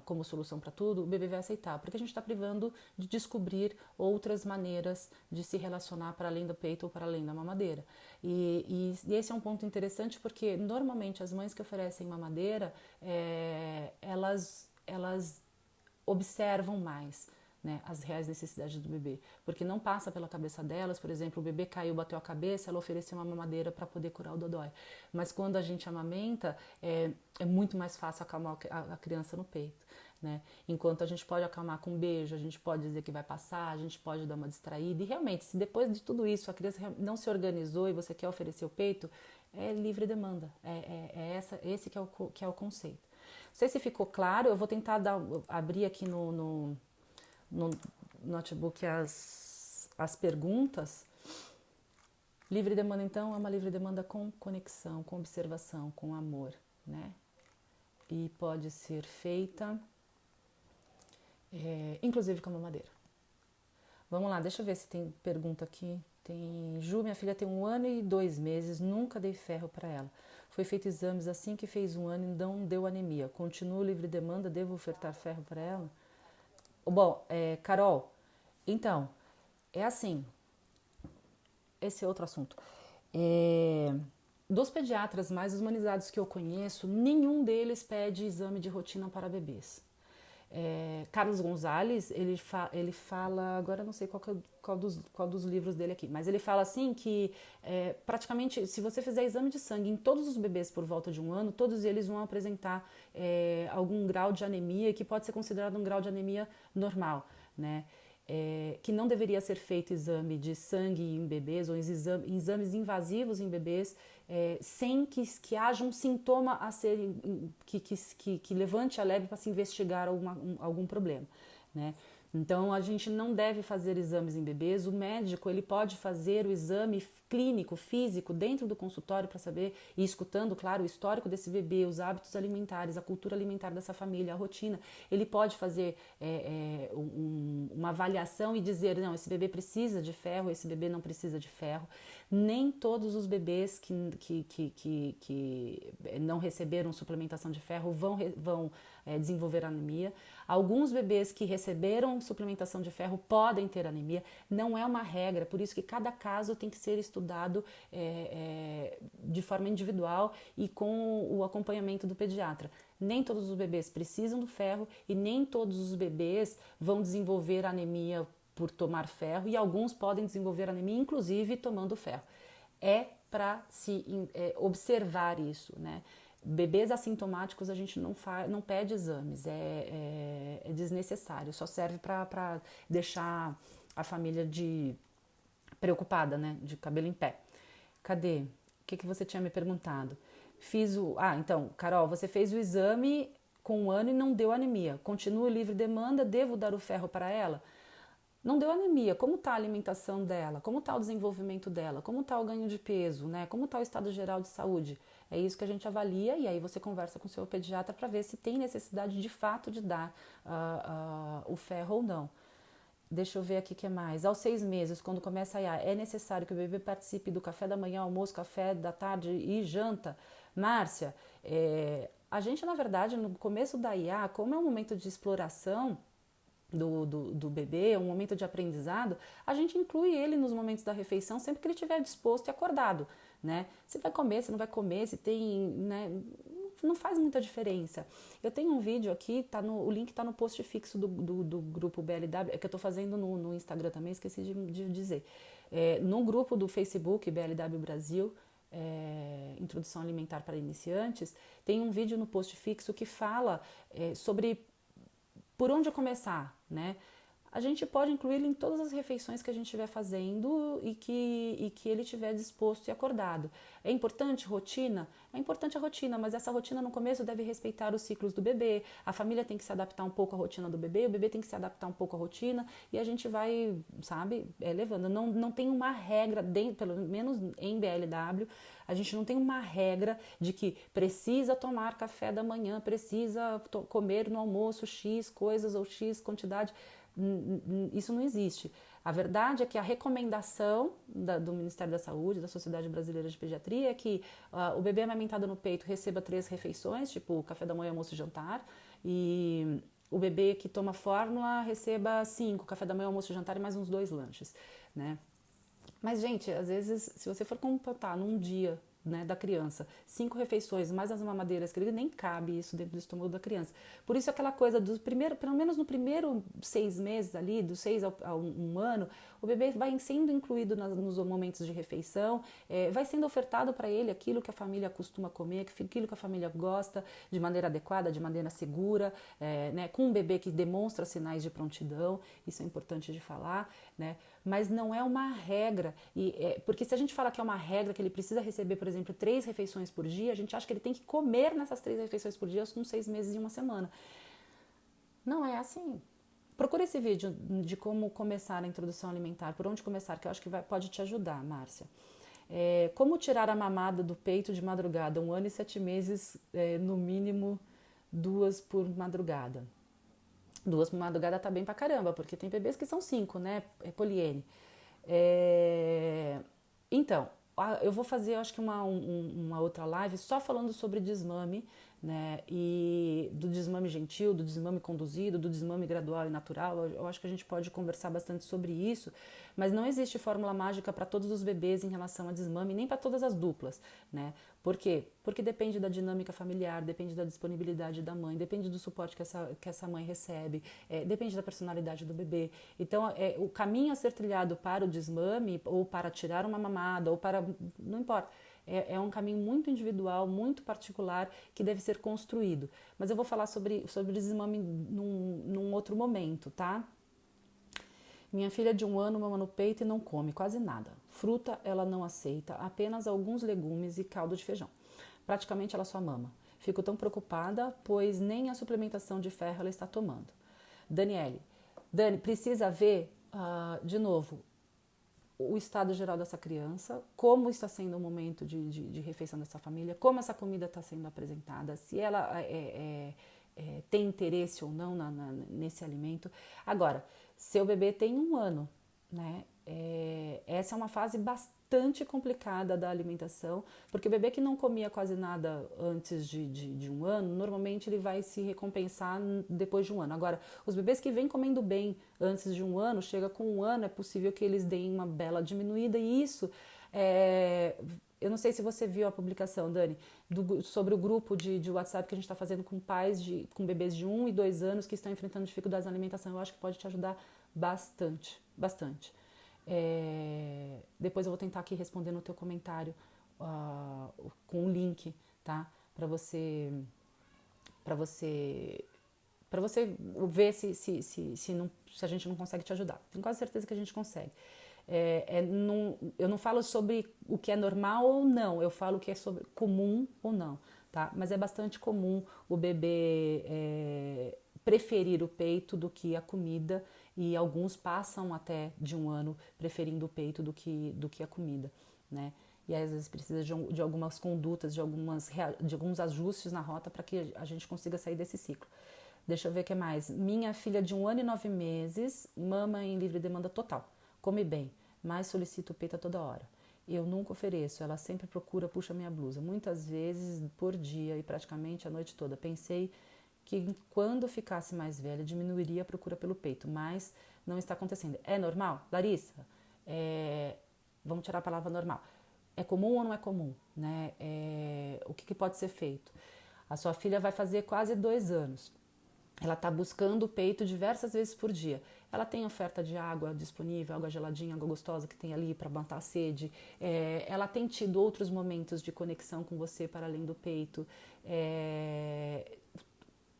como solução para tudo, o bebê vai aceitar, porque a gente está privando de descobrir outras maneiras de se relacionar para além do peito ou para além da mamadeira. E esse é um ponto interessante, porque normalmente as mães que oferecem mamadeira, elas observam mais, né, as reais necessidades do bebê, porque não passa pela cabeça delas, por exemplo, o bebê caiu, bateu a cabeça, ela ofereceu uma mamadeira para poder curar o dodói. Mas quando a gente amamenta, é muito mais fácil acalmar a criança no peito, né? Enquanto a gente pode acalmar com um beijo, a gente pode dizer que vai passar, a gente pode dar uma distraída, e realmente, se depois de tudo isso a criança não se organizou e você quer oferecer o peito, é livre demanda, esse que é o conceito. Não sei se ficou claro, eu vou tentar abrir aqui no notebook as perguntas. Livre demanda, então, é uma livre demanda com conexão, com observação, com amor, né? E pode ser feita, inclusive com a mamadeira. Vamos lá, deixa eu ver se tem pergunta aqui. Tem Ju, minha filha tem 1 ano e 2 meses, nunca dei ferro para ela. Foi feito exames assim que fez 1 ano e não deu anemia. Continuo livre demanda, devo ofertar ferro para ela? Bom, Carol, então, é assim, esse é outro assunto. Dos pediatras mais humanizados que eu conheço, nenhum deles pede exame de rotina para bebês. Carlos Gonzalez, ele fala, agora eu não sei qual dos livros dele aqui, mas ele fala assim que praticamente, se você fizer exame de sangue em todos os bebês por volta de um ano, todos eles vão apresentar algum grau de anemia, que pode ser considerado um grau de anemia normal, né? Que não deveria ser feito exame de sangue em bebês ou exames invasivos em bebês sem que haja um sintoma a ser que levante a leve para se investigar algum problema, né? Então a gente não deve fazer exames em bebês. O médico ele pode fazer o exame clínico, físico dentro do consultório para saber, e escutando, claro, o histórico desse bebê, os hábitos alimentares, a cultura alimentar dessa família, a rotina. Ele pode fazer uma avaliação e dizer, não, esse bebê precisa de ferro, esse bebê não precisa de ferro. Nem todos os bebês que não receberam suplementação de ferro vão desenvolver anemia. Alguns bebês que receberam suplementação de ferro podem ter anemia. Não é uma regra, por isso que cada caso tem que ser estudado de forma individual e com o acompanhamento do pediatra. Nem todos os bebês precisam do ferro e nem todos os bebês vão desenvolver anemia por tomar ferro, e alguns podem desenvolver anemia, inclusive tomando ferro. É para se observar isso, né? Bebês assintomáticos a gente não pede exames, é desnecessário, só serve para deixar a família preocupada, né? De cabelo em pé. Cadê? O que você tinha me perguntado? Então, Carol, você fez o exame com 1 ano e não deu anemia. Continua livre demanda, devo dar o ferro para ela? Não deu anemia, como está a alimentação dela? Como está o desenvolvimento dela? Como está o ganho de peso? Né? Como está o estado geral de saúde? É isso que a gente avalia e aí você conversa com o seu pediatra para ver se tem necessidade de fato de dar o ferro ou não. Deixa eu ver aqui o que mais. Aos 6 meses, quando começa a IA, é necessário que o bebê participe do café da manhã, almoço, café da tarde e janta? Márcia, a gente, na verdade, no começo da IA, como é um momento de exploração do bebê, um momento de aprendizado, a gente inclui ele nos momentos da refeição sempre que ele estiver disposto e acordado, né? Se vai comer, se não vai comer, se tem, né? Não faz muita diferença. Eu tenho um vídeo aqui, o link está no post fixo do grupo BLW, que eu estou fazendo no Instagram também, esqueci de dizer. No grupo do Facebook BLW Brasil, Introdução Alimentar para Iniciantes, tem um vídeo no post fixo que fala sobre por onde começar, né? A gente pode incluí-lo em todas as refeições que a gente estiver fazendo e que ele estiver disposto e acordado. É importante rotina? É importante a rotina, mas essa rotina no começo deve respeitar os ciclos do bebê. A família tem que se adaptar um pouco à rotina do bebê, o bebê tem que se adaptar um pouco à rotina e a gente vai, sabe, levando. Não tem uma regra, pelo menos em BLW, a gente não tem uma regra de que precisa tomar café da manhã, precisa comer no almoço X coisas ou X quantidade. Isso não existe. A verdade é que a recomendação do Ministério da Saúde, da Sociedade Brasileira de Pediatria, é que o bebê amamentado no peito receba 3 refeições, tipo café da manhã, almoço e jantar, e o bebê que toma fórmula receba 5, café da manhã, almoço e jantar e mais uns 2 lanches, né? Mas, gente, às vezes, se você for computar num dia, né, da criança, 5 refeições, mais as mamadeiras, que nem cabe isso dentro do estômago da criança. Por isso aquela coisa pelo menos no primeiro 6 meses ali, dos 6 a 1 ano, o bebê vai sendo incluído nos momentos de refeição, vai sendo ofertado para ele aquilo que a família costuma comer, aquilo que a família gosta, de maneira adequada, de maneira segura, né, com um bebê que demonstra sinais de prontidão, isso é importante de falar, né? Mas não é uma regra, porque se a gente fala que é uma regra, que ele precisa receber, por exemplo, 3 refeições por dia, a gente acha que ele tem que comer nessas 3 refeições por dia com 6 meses e 1 semana. Não é assim. Procura esse vídeo de como começar a introdução alimentar, por onde começar, que eu acho que pode te ajudar, Márcia. Como tirar a mamada do peito de madrugada, 1 ano e 7 meses, no mínimo 2 por madrugada. 2 por madrugada tá bem pra caramba, porque tem bebês que são 5, né? Poliene. Então, eu vou fazer, acho que uma outra live só falando sobre desmame, né? E do desmame gentil, do desmame conduzido, do desmame gradual e natural. Eu acho que a gente pode conversar bastante sobre isso, mas não existe fórmula mágica para todos os bebês em relação a desmame, nem para todas as duplas, né? Por quê? Porque depende da dinâmica familiar, depende da disponibilidade da mãe, depende do suporte que essa mãe recebe, depende da personalidade do bebê. Então, o caminho a ser trilhado para o desmame, ou para tirar uma mamada, ou para... não importa. É um caminho muito individual, muito particular, que deve ser construído. Mas eu vou falar sobre desmame num outro momento, tá? Minha filha de 1 ano mama no peito e não come quase nada. Fruta ela não aceita, apenas alguns legumes e caldo de feijão. Praticamente ela só mama. Fico tão preocupada, pois nem a suplementação de ferro ela está tomando. Dani, precisa ver, de novo, o estado geral dessa criança, como está sendo o momento de refeição dessa família, como essa comida está sendo apresentada, se ela tem interesse ou não nesse alimento. Agora, seu bebê tem 1 ano, né? Essa é uma fase bastante complicada da alimentação, porque o bebê que não comia quase nada antes de 1 ano, normalmente ele vai se recompensar depois de 1 ano. Agora, os bebês que vêm comendo bem antes de 1 ano, chega com 1 ano, é possível que eles deem uma bela diminuída, e isso eu não sei se você viu a publicação, Dani, sobre o grupo de WhatsApp que a gente está fazendo com pais com bebês de 1 e 2 anos que estão enfrentando dificuldades na alimentação. Eu acho que pode te ajudar bastante, bastante. Depois eu vou tentar aqui responder no teu comentário com um link, tá? Para você ver se a gente não consegue te ajudar. Tenho quase certeza que a gente consegue. Eu não falo sobre o que é normal ou não, eu falo o que é sobre comum ou não, tá? Mas é bastante comum o bebê preferir o peito do que a comida, e alguns passam até de 1 ano preferindo o peito do que a comida, né? E aí, às vezes precisa de algumas condutas, de alguns ajustes na rota para que a gente consiga sair desse ciclo. Deixa eu ver o que mais. Minha filha de 1 ano e 9 meses mama em livre demanda total. Come bem, mas solicita o peito a toda hora. Eu nunca ofereço, ela sempre procura, puxa minha blusa. Muitas vezes por dia e praticamente a noite toda. Pensei que quando ficasse mais velha diminuiria a procura pelo peito, mas não está acontecendo. É normal? Larissa, vamos tirar a palavra normal. É comum ou não é comum? Né? O que pode ser feito? A sua filha vai fazer quase 2 anos. Ela está buscando o peito diversas vezes por dia. Ela tem oferta de água disponível, água geladinha, água gostosa que tem ali para matar a sede. Ela tem tido outros momentos de conexão com você para além do peito.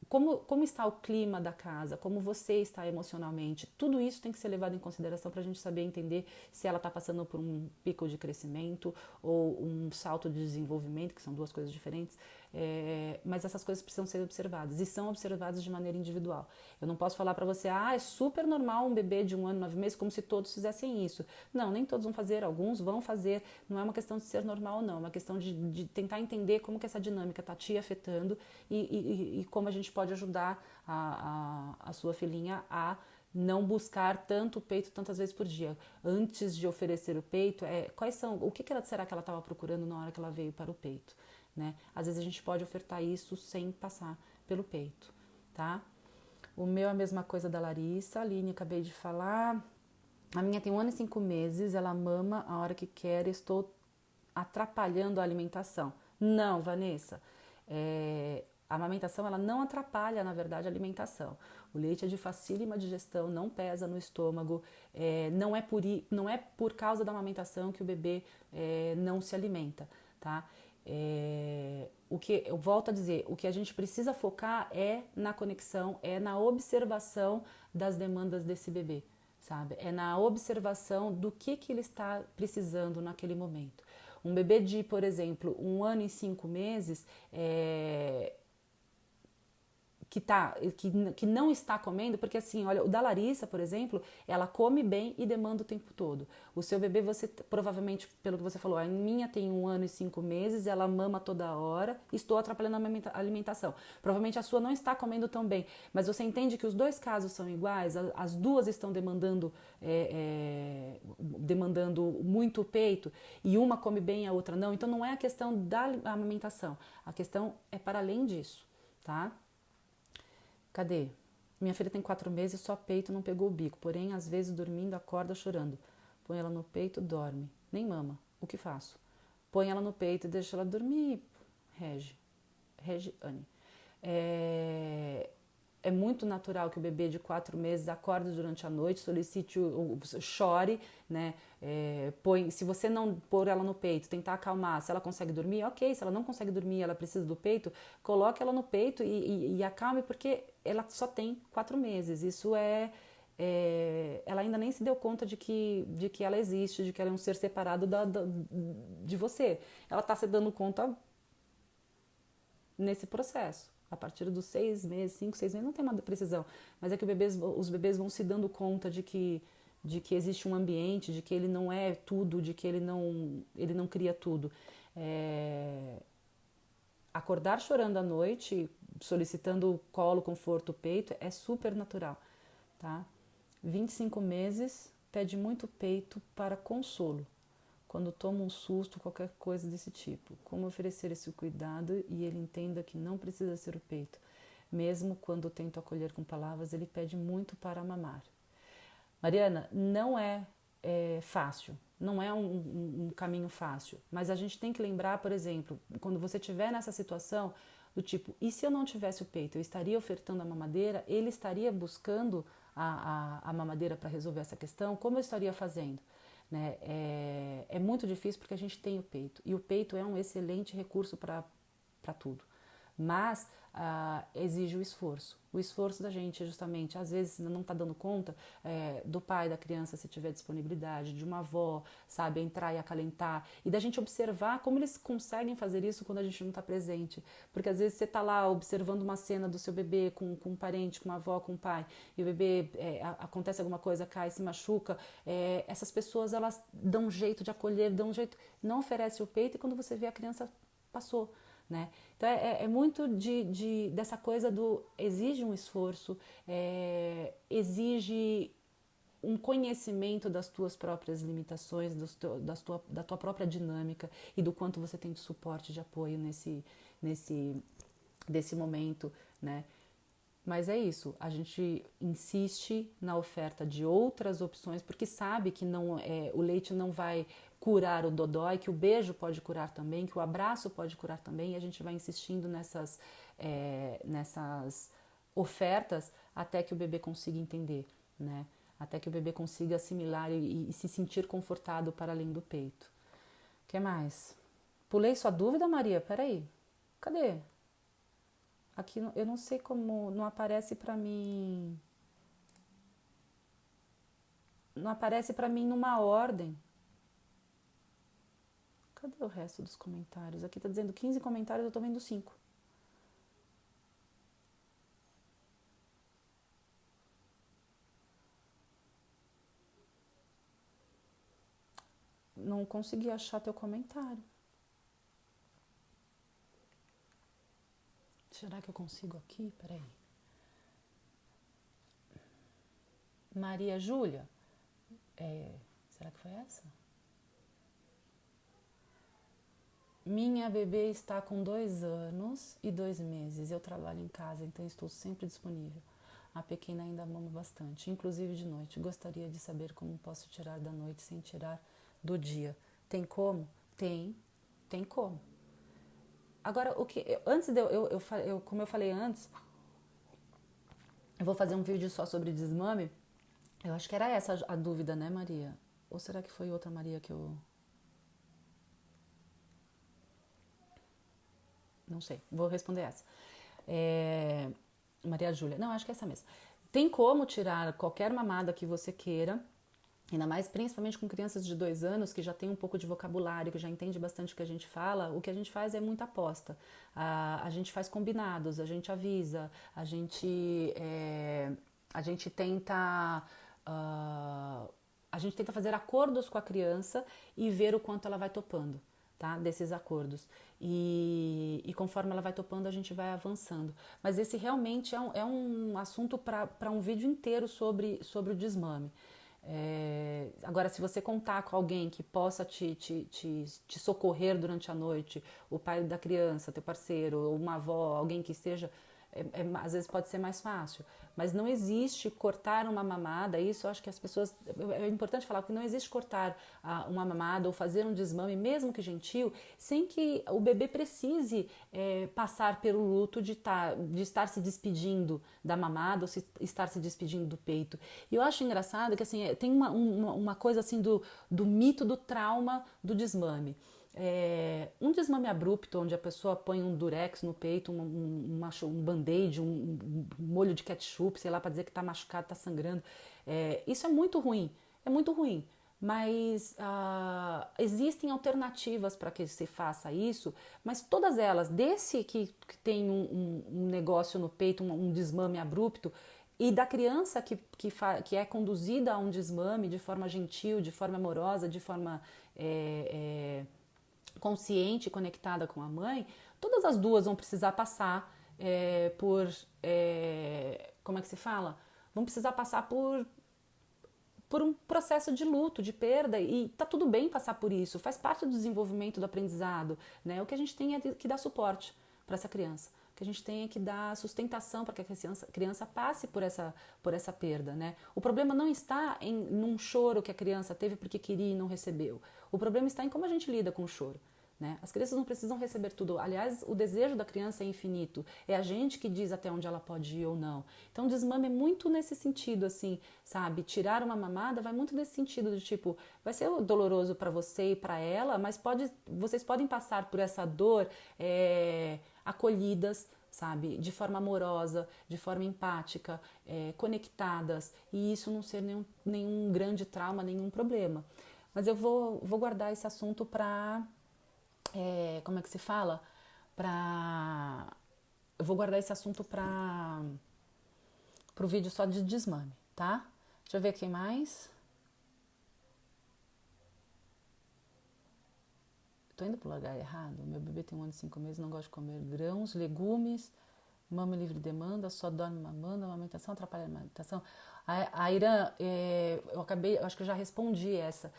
Como está o clima da casa, como você está emocionalmente, tudo isso tem que ser levado em consideração para a gente saber entender se ela está passando por um pico de crescimento ou um salto de desenvolvimento, que são duas coisas diferentes, mas essas coisas precisam ser observadas e são observadas de maneira individual. Eu não posso falar para você, é super normal um bebê de 1 ano e 9 meses, como se todos fizessem isso. Não, nem todos vão fazer, alguns vão fazer, não é uma questão de ser normal ou não, é uma questão de tentar entender como que essa dinâmica está te afetando e como a gente pode ajudar a sua filhinha a não buscar tanto o peito tantas vezes por dia. Antes de oferecer o peito, o que será que ela estava procurando na hora que ela veio para o peito? Né? Às vezes a gente pode ofertar isso sem passar pelo peito, tá? O meu é a mesma coisa da Larissa, a Aline acabei de falar. A minha tem 1 ano e 5 meses, ela mama a hora que quer, estou atrapalhando a alimentação. Não, Vanessa, a amamentação ela não atrapalha, na verdade, a alimentação. O leite é de facílima digestão, não pesa no estômago, não é por causa da amamentação que o bebê não se alimenta, tá? Eu volto a dizer, o que a gente precisa focar é na conexão, é na observação das demandas desse bebê, sabe? É na observação do que ele está precisando naquele momento. Um bebê de, por exemplo, 1 ano e 5 meses, que não está comendo, porque assim, olha, o da Larissa, por exemplo, ela come bem e demanda o tempo todo. O seu bebê, você provavelmente, pelo que você falou, a minha tem 1 ano e 5 meses, ela mama toda hora, estou atrapalhando a alimentação. Provavelmente a sua não está comendo tão bem, mas você entende que os dois casos são iguais, as duas estão demandando muito peito, e uma come bem e a outra não, então não é a questão da amamentação, a questão é para além disso, tá? Cadê? Minha filha tem 4 meses, só peito, não pegou o bico. Porém, às vezes dormindo, acorda chorando. Põe ela no peito, dorme. Nem mama. O que faço? Põe ela no peito e deixa ela dormir. Anne. É muito natural que o bebê de 4 meses acorde durante a noite, solicite, chore, né? Se você não pôr ela no peito, tentar acalmar, se ela consegue dormir, ok. Se ela não consegue dormir, ela precisa do peito, coloque ela no peito e acalme, porque ela só tem 4 meses. Isso ela ainda nem se deu conta de que ela existe, de que ela é um ser separado de você. Ela está se dando conta nesse processo. A partir dos 6 meses, 5, 6 meses, não tem uma precisão, mas é que os bebês vão se dando conta de que existe um ambiente, de que ele não é tudo, de que ele não cria tudo. Acordar chorando à noite, solicitando colo, conforto, peito, é super natural, tá? 25 meses, pede muito peito para consolo. Quando toma um susto, qualquer coisa desse tipo. Como oferecer esse cuidado e ele entenda que não precisa ser o peito. Mesmo quando tento acolher com palavras, ele pede muito para mamar. Mariana, não é fácil, não é um caminho fácil, mas a gente tem que lembrar, por exemplo, quando você estiver nessa situação, do tipo, e se eu não tivesse o peito, eu estaria ofertando a mamadeira, ele estaria buscando a mamadeira para resolver essa questão, como eu estaria fazendo? Né? É muito difícil porque a gente tem o peito, e o peito é um excelente recurso para tudo, mas exige o esforço da gente, justamente, às vezes não está dando conta do pai da criança, se tiver disponibilidade, de uma avó, sabe, entrar e acalentar, e da gente observar como eles conseguem fazer isso quando a gente não está presente, porque às vezes você está lá observando uma cena do seu bebê com um parente, com uma avó, com um pai, e o bebê acontece alguma coisa, cai, se machuca, essas pessoas, elas dão um jeito de acolher, dão um jeito, não oferece o peito, e quando você vê, a criança passou. Né? Então é muito dessa coisa do exige um esforço, exige um conhecimento das tuas próprias limitações, da tua própria dinâmica e do quanto você tem de suporte, de apoio desse momento, né? Mas é isso, a gente insiste na oferta de outras opções porque sabe que o leite não vai curar o dodói, que o beijo pode curar também, que o abraço pode curar também, e a gente vai insistindo nessas ofertas até que o bebê consiga entender, né? Até que o bebê consiga assimilar e se sentir confortado para além do peito. O que mais? Pulei sua dúvida, Maria? Peraí, cadê? Aqui eu não sei como, não aparece para mim. Não aparece para mim numa ordem. Cadê o resto dos comentários? Aqui tá dizendo 15 comentários, eu tô vendo 5. Não consegui achar teu comentário. Será que eu consigo aqui? Peraí. Maria Júlia? Será que foi essa? Minha bebê está com 2 anos e 2 meses. Eu trabalho em casa, então estou sempre disponível. A pequena ainda mama bastante, inclusive de noite. Gostaria de saber como posso tirar da noite sem tirar do dia. Tem como? Tem como. Agora, antes de como eu falei antes, eu vou fazer um vídeo só sobre desmame. Eu acho que era essa a dúvida, né, Maria? Ou será que foi outra Maria que eu... Não sei, vou responder essa. Maria Júlia, não, acho que é essa mesmo. Tem como tirar qualquer mamada que você queira Ainda mais, principalmente com crianças de 2 anos, que já tem um pouco de vocabulário, que já entende bastante o que a gente fala, o que a gente faz é muita aposta. A gente faz combinados, a gente avisa, a gente tenta... a gente tenta fazer acordos com a criança e ver o quanto ela vai topando, tá? Desses acordos. E conforme ela vai topando, a gente vai avançando. Mas esse realmente é um assunto para um vídeo inteiro sobre o desmame. Agora, se você contar com alguém que possa te socorrer durante a noite, o pai da criança, teu parceiro, ou uma avó, alguém que esteja, às vezes pode ser mais fácil. Mas não existe cortar uma mamada, isso eu acho que as pessoas... É importante falar que não existe cortar uma mamada ou fazer um desmame, mesmo que gentil, sem que o bebê precise passar pelo luto de estar se despedindo da mamada ou estar se despedindo do peito. E eu acho engraçado que assim, tem uma coisa assim do mito do trauma do desmame. Um desmame abrupto, onde a pessoa põe um durex no peito, um band-aid, um molho de ketchup, sei lá, para dizer que está machucado, está sangrando. Isso é muito ruim, mas existem alternativas para que se faça isso, mas todas elas, desse que tem um negócio no peito, um desmame abrupto, e da criança que é conduzida a um desmame de forma gentil, de forma amorosa, de forma consciente, conectada com a mãe, todas as duas vão precisar passar por... como é que se fala? Vão precisar passar por um processo de luto, de perda, e tá tudo bem passar por isso, faz parte do desenvolvimento do aprendizado, né? O que a gente tem é que dar suporte para essa criança, o que a gente tem é que dar sustentação para que a criança passe por essa perda, né? O problema não está num choro que a criança teve porque queria e não recebeu, o problema está em como a gente lida com o choro. Né? As crianças não precisam receber tudo. Aliás, o desejo da criança é infinito. É a gente que diz até onde ela pode ir ou não. Então, o desmame é muito nesse sentido, assim, sabe? Tirar uma mamada vai muito nesse sentido de tipo, vai ser doloroso para você e para ela, mas vocês podem passar por essa dor acolhidas, sabe? De forma amorosa, de forma empática, conectadas, e isso não ser nenhum grande trauma, nenhum problema. Mas eu vou guardar esse assunto para... como é que se fala? Eu vou guardar esse assunto pro vídeo só de desmame, tá? Deixa eu ver quem mais. Tô indo pro lugar errado. Meu bebê tem 1 ano e 5 meses, não gosta de comer grãos, legumes, mama livre demanda, só dorme mamando, a amamentação atrapalha a alimentação. A Irã, eu acho que eu já respondi essa.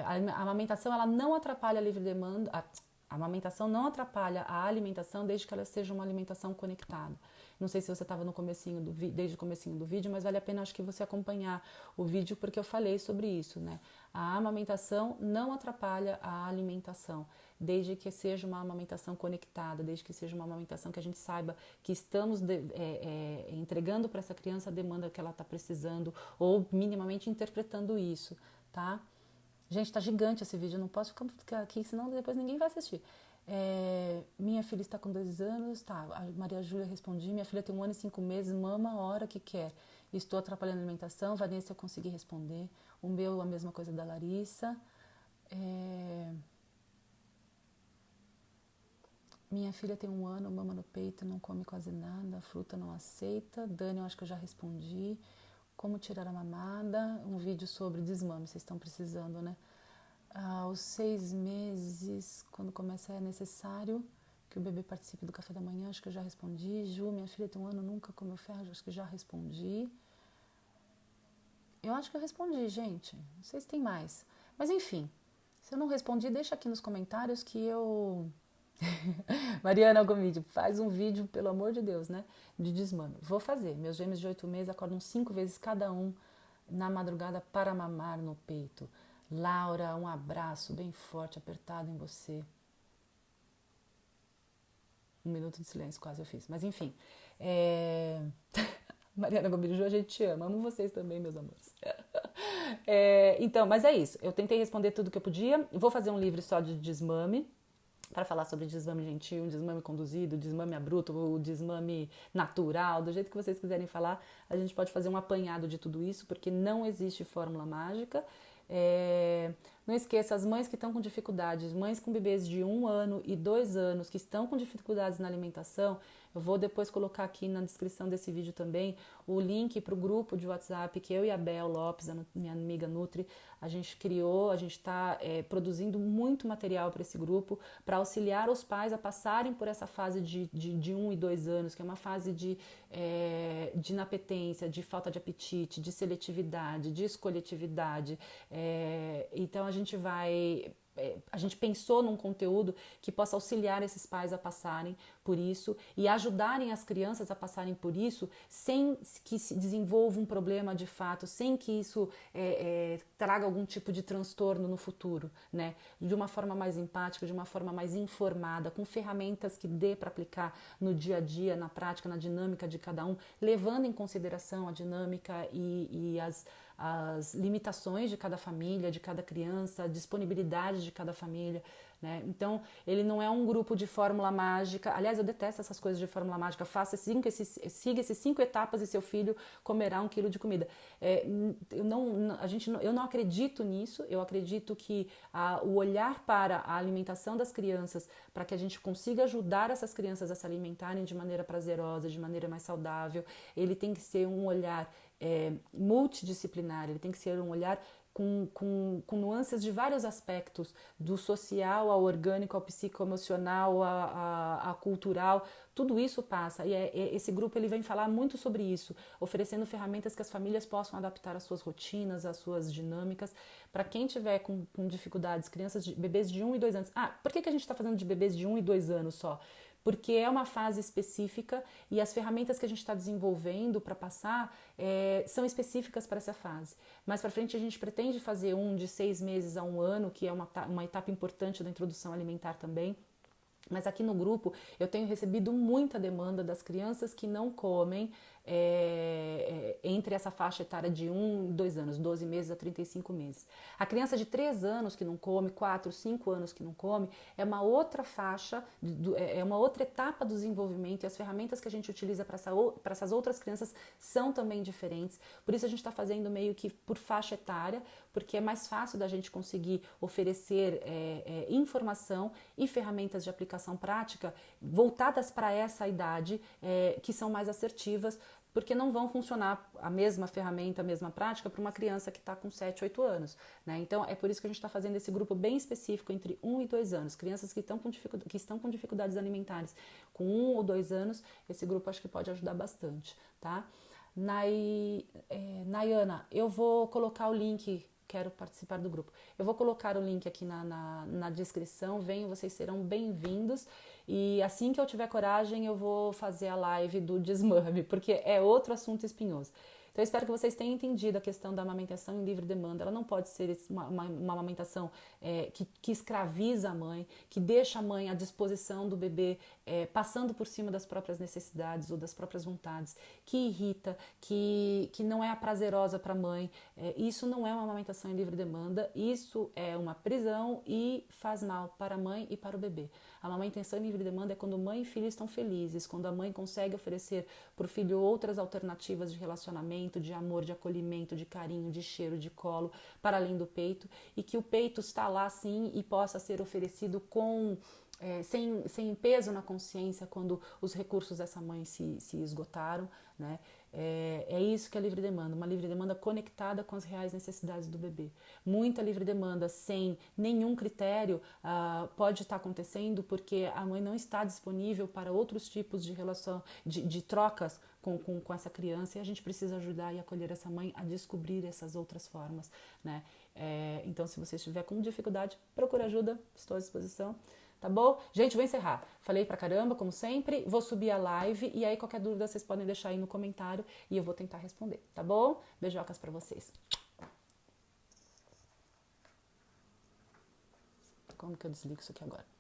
A amamentação ela não atrapalha a livre demanda, a amamentação não atrapalha a alimentação desde que ela seja uma alimentação conectada. Não sei se você estava desde o comecinho do vídeo, mas vale a pena acho que você acompanhar o vídeo porque eu falei sobre isso, né? A amamentação não atrapalha a alimentação, desde que seja uma amamentação conectada, desde que seja uma amamentação que a gente saiba que estamos entregando para essa criança a demanda que ela está precisando ou minimamente interpretando isso, tá? Gente, tá gigante esse vídeo, eu não posso ficar aqui, senão depois ninguém vai assistir. Minha filha está com 2 anos, tá, a Maria Júlia respondi, minha filha tem 1 ano e 5 meses, mama a hora que quer. Estou atrapalhando a alimentação, Vanessa, eu consegui responder. O meu, a mesma coisa da Larissa. Minha filha tem 1 ano, mama no peito, não come quase nada, fruta não aceita. Dani, eu acho que eu já respondi. Como tirar a mamada, um vídeo sobre desmame, vocês estão precisando, né? Aos 6 meses, quando começa, é necessário que o bebê participe do café da manhã, acho que eu já respondi. Ju, minha filha tem 1 ano, nunca comeu ferro, acho que já respondi. Eu acho que eu respondi, gente, não sei se tem mais. Mas enfim, se eu não respondi, deixa aqui nos comentários que eu... Mariana Gomide, faz um vídeo, pelo amor de Deus, né? De desmame. Vou fazer. Meus gêmeos de 8 meses acordam 5 vezes cada um na madrugada para mamar no peito. Laura, um abraço bem forte, apertado em você. 1 minuto de silêncio quase eu fiz. Mas enfim. Mariana Gomide, a gente te ama. Amo vocês também, meus amores. Então, mas é isso. Eu tentei responder tudo que eu podia. Vou fazer um livro só de desmame. para falar sobre desmame gentil, desmame conduzido, desmame abrupto, o desmame natural, do jeito que vocês quiserem falar, a gente pode fazer um apanhado de tudo isso, porque não existe fórmula mágica. Não esqueça, as mães que estão com dificuldades, mães com bebês de 1 ano e 2 anos que estão com dificuldades na alimentação, eu vou depois colocar aqui na descrição desse vídeo também o link para o grupo de WhatsApp que eu e a Bel Lopes, a minha amiga Nutri, a gente criou, a gente está produzindo muito material para esse grupo, para auxiliar os pais a passarem por essa fase de 1 e 2 anos, que é uma fase de inapetência, de falta de apetite, de seletividade, de escolhetividade. Então a gente pensou num conteúdo que possa auxiliar esses pais a passarem por isso e ajudarem as crianças a passarem por isso sem que se desenvolva um problema de fato, sem que isso traga algum tipo de transtorno no futuro, né? De uma forma mais empática, de uma forma mais informada, com ferramentas que dê para aplicar no dia a dia, na prática, na dinâmica de cada um, levando em consideração a dinâmica e as limitações de cada família, de cada criança, a disponibilidade de cada família, né? Então, ele não é um grupo de fórmula mágica. Aliás, eu detesto essas coisas de fórmula mágica. Siga esses 5 etapas e seu filho comerá 1 quilo de comida. Eu não acredito nisso. Eu acredito que o olhar para a alimentação das crianças, para que a gente consiga ajudar essas crianças a se alimentarem de maneira prazerosa, de maneira mais saudável, ele tem que ser um olhar multidisciplinar, ele tem que ser um olhar com nuances de vários aspectos, do social ao orgânico, ao psicoemocional, a cultural, tudo isso passa. E esse grupo ele vem falar muito sobre isso, oferecendo ferramentas que as famílias possam adaptar às suas rotinas, às suas dinâmicas. Para quem tiver com dificuldades, bebês de 1 e 2 anos. Por que a gente está fazendo de bebês de 1 e 2 anos só? Porque é uma fase específica e as ferramentas que a gente está desenvolvendo para passar são específicas para essa fase. Mais para frente a gente pretende fazer de 6 meses a 1 ano, que é uma etapa importante da introdução alimentar também. Mas aqui no grupo eu tenho recebido muita demanda das crianças que não comem entre essa faixa etária de 1 e 2 anos, 12 meses a 35 meses. A criança de 3 anos que não come, 4, 5 anos que não come, é uma outra faixa, é uma outra etapa do desenvolvimento e as ferramentas que a gente utiliza para essas outras crianças são também diferentes. Por isso a gente está fazendo meio que por faixa etária, porque é mais fácil da gente conseguir oferecer informação e ferramentas de aplicação prática voltadas para essa idade, que são mais assertivas, porque não vão funcionar a mesma ferramenta, a mesma prática para uma criança que está com 7, 8 anos, né? Então é por isso que a gente está fazendo esse grupo bem específico entre 1 e 2 anos, crianças que estão com dificuldades alimentares com 1 ou 2 anos, esse grupo acho que pode ajudar bastante, tá? Nayana, eu vou colocar o link, quero participar do grupo. Eu vou colocar o link aqui na descrição, venham, vocês serão bem-vindos. E assim que eu tiver coragem, eu vou fazer a live do desmame, porque é outro assunto espinhoso. Então, eu espero que vocês tenham entendido a questão da amamentação em livre demanda. Ela não pode ser uma amamentação que escraviza a mãe, que deixa a mãe à disposição do bebê, passando por cima das próprias necessidades ou das próprias vontades, que irrita, que não é prazerosa para a mãe. Isso não é uma amamentação em livre demanda, isso é uma prisão e faz mal para a mãe e para o bebê. A amamentação em livre demanda é quando mãe e filho estão felizes, quando a mãe consegue oferecer para o filho outras alternativas de relacionamento, de amor, de acolhimento, de carinho, de cheiro, de colo, para além do peito, e que o peito está lá sim e possa ser oferecido sem peso na consciência quando os recursos dessa mãe se esgotaram, né? É isso que é livre demanda, uma livre demanda conectada com as reais necessidades do bebê. Muita livre demanda sem nenhum critério pode estar acontecendo porque a mãe não está disponível para outros tipos de relação, de trocas com essa criança, e a gente precisa ajudar e acolher essa mãe a descobrir essas outras formas, né? Então, se você estiver com dificuldade, procure ajuda, estou à disposição. Tá bom? Gente, vou encerrar. Falei pra caramba, como sempre. Vou subir a live e aí qualquer dúvida vocês podem deixar aí no comentário e eu vou tentar responder, tá bom? Beijocas pra vocês. Como que eu desligo isso aqui agora?